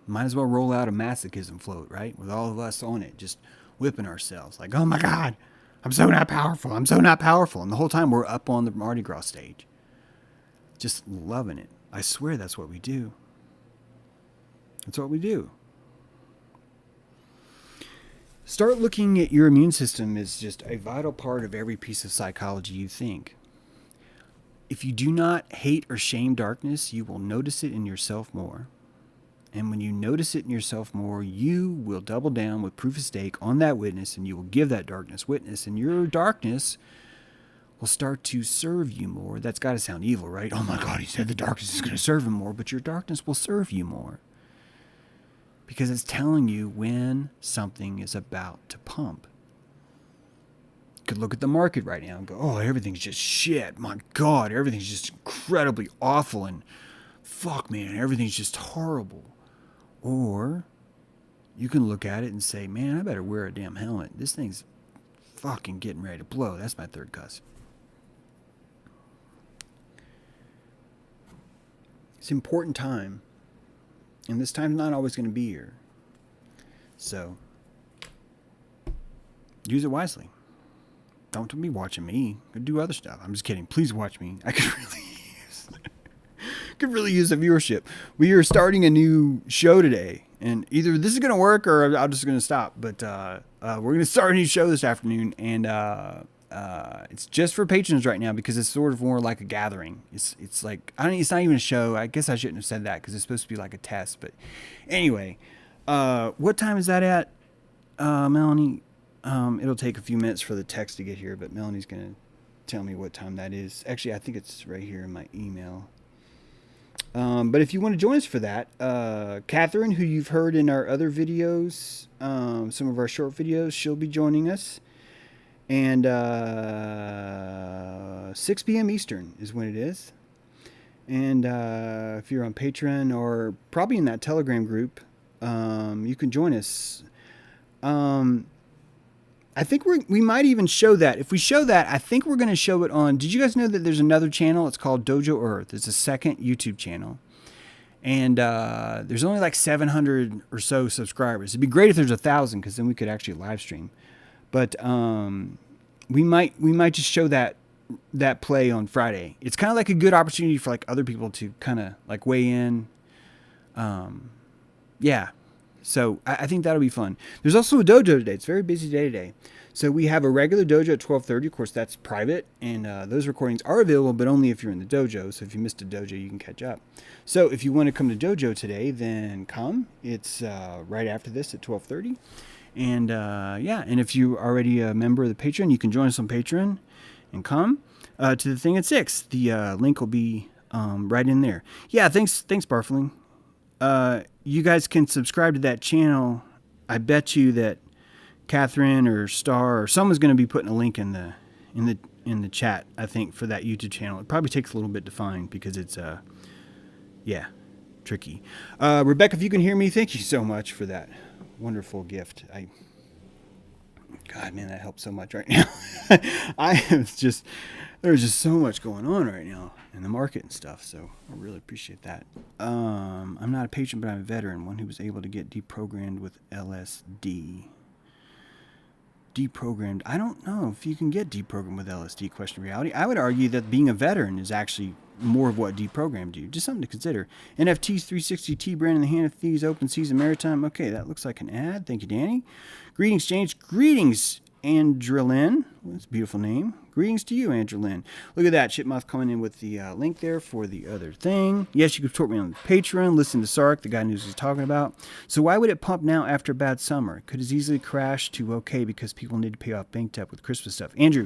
Might as well roll out a masochism float, right? With all of us on it, just whipping ourselves. Like, oh my God, I'm so not powerful. I'm so not powerful. And the whole time we're up on the Mardi Gras stage. Just loving it. I swear that's what we do. That's what we do. Start looking at your immune system as just a vital part of every piece of psychology you think. If you do not hate or shame darkness, you will notice it in yourself more. And when you notice it in yourself more, you will double down with proof of stake on that witness, and you will give that darkness witness. And your darkness will start to serve you more. That's got to sound evil, right? Oh my God, he said the darkness is going to serve him more, but your darkness will serve you more. Because it's telling you when something is about to pump. You could look at the market right now and go, oh, everything's just shit. My God, everything's just incredibly awful. And fuck, man, everything's just horrible. Or you can look at it and say, man, I better wear a damn helmet. This thing's fucking getting ready to blow. That's my third cuss. It's an important time. And this time's not always going to be here. So, use it wisely. Don't be watching me. Go do other stuff. I'm just kidding. Please watch me. I could really use a viewership. We are starting a new show today. And either this is going to work or I'm just going to stop. But we're going to start a new show this afternoon. And it's just for patrons right now because it's sort of more like a gathering. It's like, it's not even a show. I guess I shouldn't have said that because it's supposed to be like a test. But anyway, what time is that at, Melanie? It'll take a few minutes for the text to get here, but Melanie's going to tell me what time that is. Actually, I think it's right here in my email. But if you want to join us for that, Catherine, who you've heard in our other videos, some of our short videos, she'll be joining us. And 6 p.m. Eastern is when it is. And if you're on Patreon or probably in that Telegram group, you can join us. I think we might even show that. If we show that, I think we're going to show it on... Did you guys know that there's another channel? It's called Dojo Earth. It's a second YouTube channel. And there's only like 700 or so subscribers. It'd be great if there's 1,000 because then we could actually live stream. But we might just show that play on Friday. It's kind of like a good opportunity for like other people to kind of like weigh in. Yeah. So I think that'll be fun. There's also a dojo today. It's a very busy day today. So we have a regular dojo at 12:30. Of course, that's private, and those recordings are available, but only if you're in the dojo. So if you missed a dojo, you can catch up. So if you want to come to dojo today, then come. It's right after this at 12:30. And and if you're already a member of the Patreon, you can join us on Patreon and come to the thing at 6. The link will be right in there. Yeah, thanks, Barfling. You guys can subscribe to that channel. I bet you that Catherine or Star or someone's going to be putting a link in the chat, I think, for that YouTube channel. It probably takes a little bit to find because it's tricky. Rebecca, if you can hear me, thank you so much for that wonderful gift. God, man, that helps so much right now. There's just so much going on right now in the market and stuff, so I really appreciate that. I'm not a patient, but I'm a veteran, one who was able to get deprogrammed with LSD. Deprogrammed. I don't know if you can get deprogrammed with LSD, question of reality. I would argue that being a veteran is actually more of what deprogrammed you. Just something to consider. NFT's 360T brand in the hand of thieves, open season maritime. Okay, that looks like an ad. Thank you, Danny. Greetings, James. Greetings, Andrelyn. That's a beautiful name. Greetings to you, Andrelyn. Look at that. Chipmouth coming in with the link there for the other thing. Yes, you can support me on Patreon. Listen to Sark, the guy who knows what he's talking about. So why would it pump now after a bad summer? Could it easily crash to okay because people need to pay off bank debt with Christmas stuff? Andrew,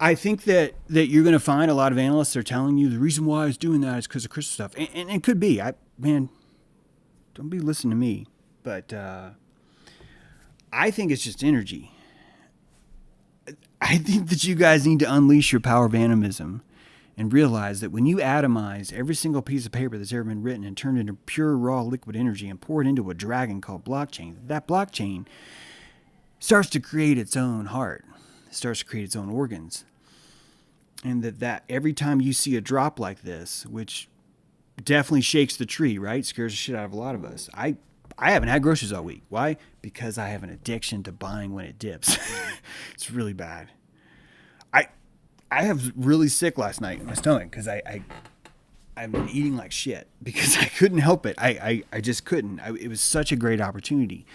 I think that you're going to find a lot of analysts are telling you the reason why I was doing that is because of Christmas stuff. And it could be. Don't be listening to me. But I think it's just energy. I think that you guys need to unleash your power of animism and realize that when you atomize every single piece of paper that's ever been written and turn it into pure, raw, liquid energy and pour it into a dragon called blockchain, that blockchain starts to create its own heart. It starts to create its own organs. And that every time you see a drop like this, which definitely shakes the tree, right? Scares the shit out of a lot of us. I haven't had groceries all week. Why? Because I have an addiction to buying when it dips. It's really bad. I was really sick last night in my stomach because I've been eating like shit because I couldn't help it. I just couldn't. It was such a great opportunity.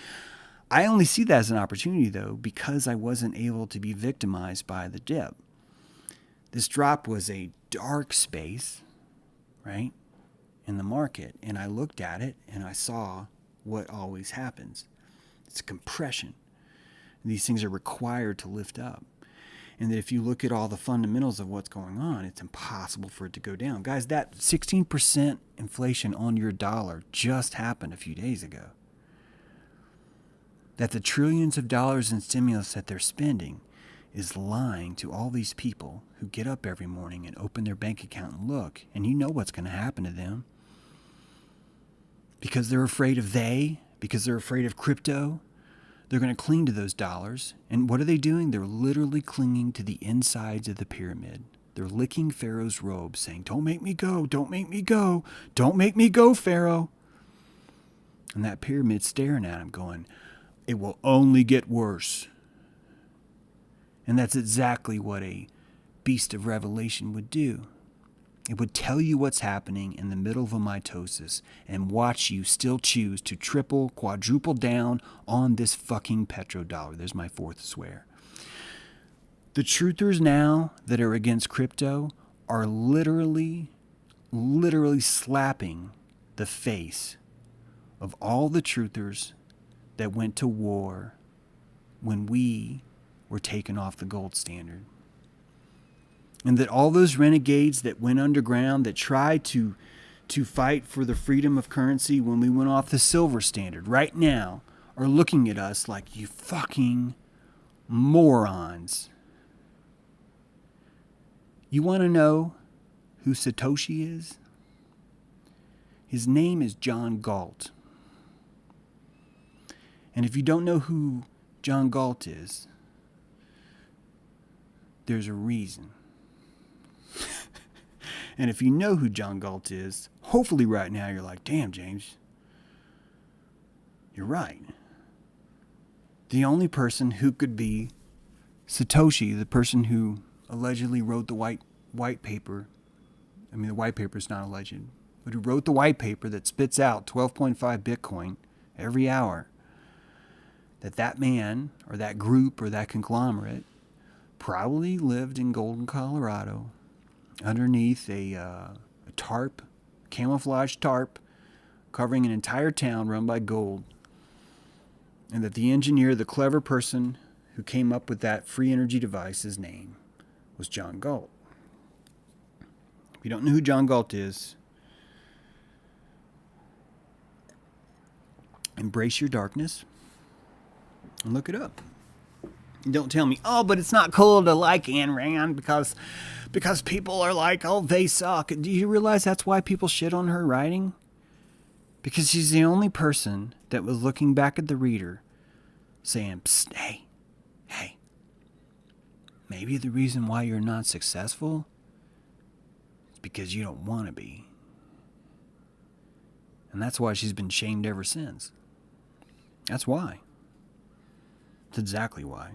I only see that as an opportunity, though, because I wasn't able to be victimized by the dip. This drop was a dark space, right, in the market. And I looked at it and I saw what always happens. It's compression. These things are required to lift up. And that if you look at all the fundamentals of what's going on, it's impossible for it to go down. Guys, that 16% inflation on your dollar just happened a few days ago. That the trillions of dollars in stimulus that they're spending is lying to all these people who get up every morning and open their bank account and look, and you know what's going to happen to them. Because they're afraid of because they're afraid of crypto, they're going to cling to those dollars. And what are they doing? They're literally clinging to the insides of the pyramid. They're licking Pharaoh's robe, saying, don't make me go, don't make me go, don't make me go, Pharaoh. And that pyramid's staring at him going, it will only get worse. And that's exactly what a beast of revelation would do. It would tell you what's happening in the middle of a mitosis and watch you still choose to triple, quadruple down on this fucking petrodollar. There's my fourth swear. The truthers now that are against crypto are literally slapping the face of all the truthers that went to war when we were taken off the gold standard. And that all those renegades that went underground, that tried to fight for the freedom of currency when we went off the silver standard, right now are looking at us like, you fucking morons. You want to know who Satoshi is? His name is John Galt. And if you don't know who John Galt is, there's a reason. And if you know who John Galt is, hopefully right now you're like, damn, James, you're right. The only person who could be Satoshi, the person who allegedly wrote the white paper, I mean, the white paper is not alleged, but who wrote the white paper that spits out 12.5 Bitcoin every hour, that man or that group or that conglomerate probably lived in Golden, Colorado, underneath a tarp, camouflage tarp, covering an entire town run by gold, and that the engineer, the clever person who came up with that free energy device's name was John Galt. If you don't know who John Galt is, embrace your darkness and look it up. And don't tell me, oh, but it's not cool to like Ayn Rand because people are like, oh, they suck. Do you realize that's why people shit on her writing? Because she's the only person that was looking back at the reader saying, psst, hey, maybe the reason why you're not successful is because you don't want to be. And that's why she's been shamed ever since. That's why. That's exactly why.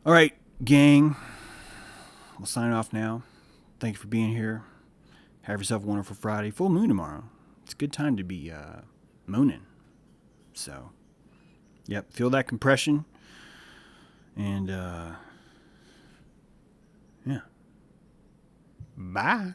All right, gang. We'll sign off now. Thank you for being here. Have yourself a wonderful Friday. Full moon tomorrow. It's a good time to be mooning. So, yep, feel that compression. And, yeah. Bye.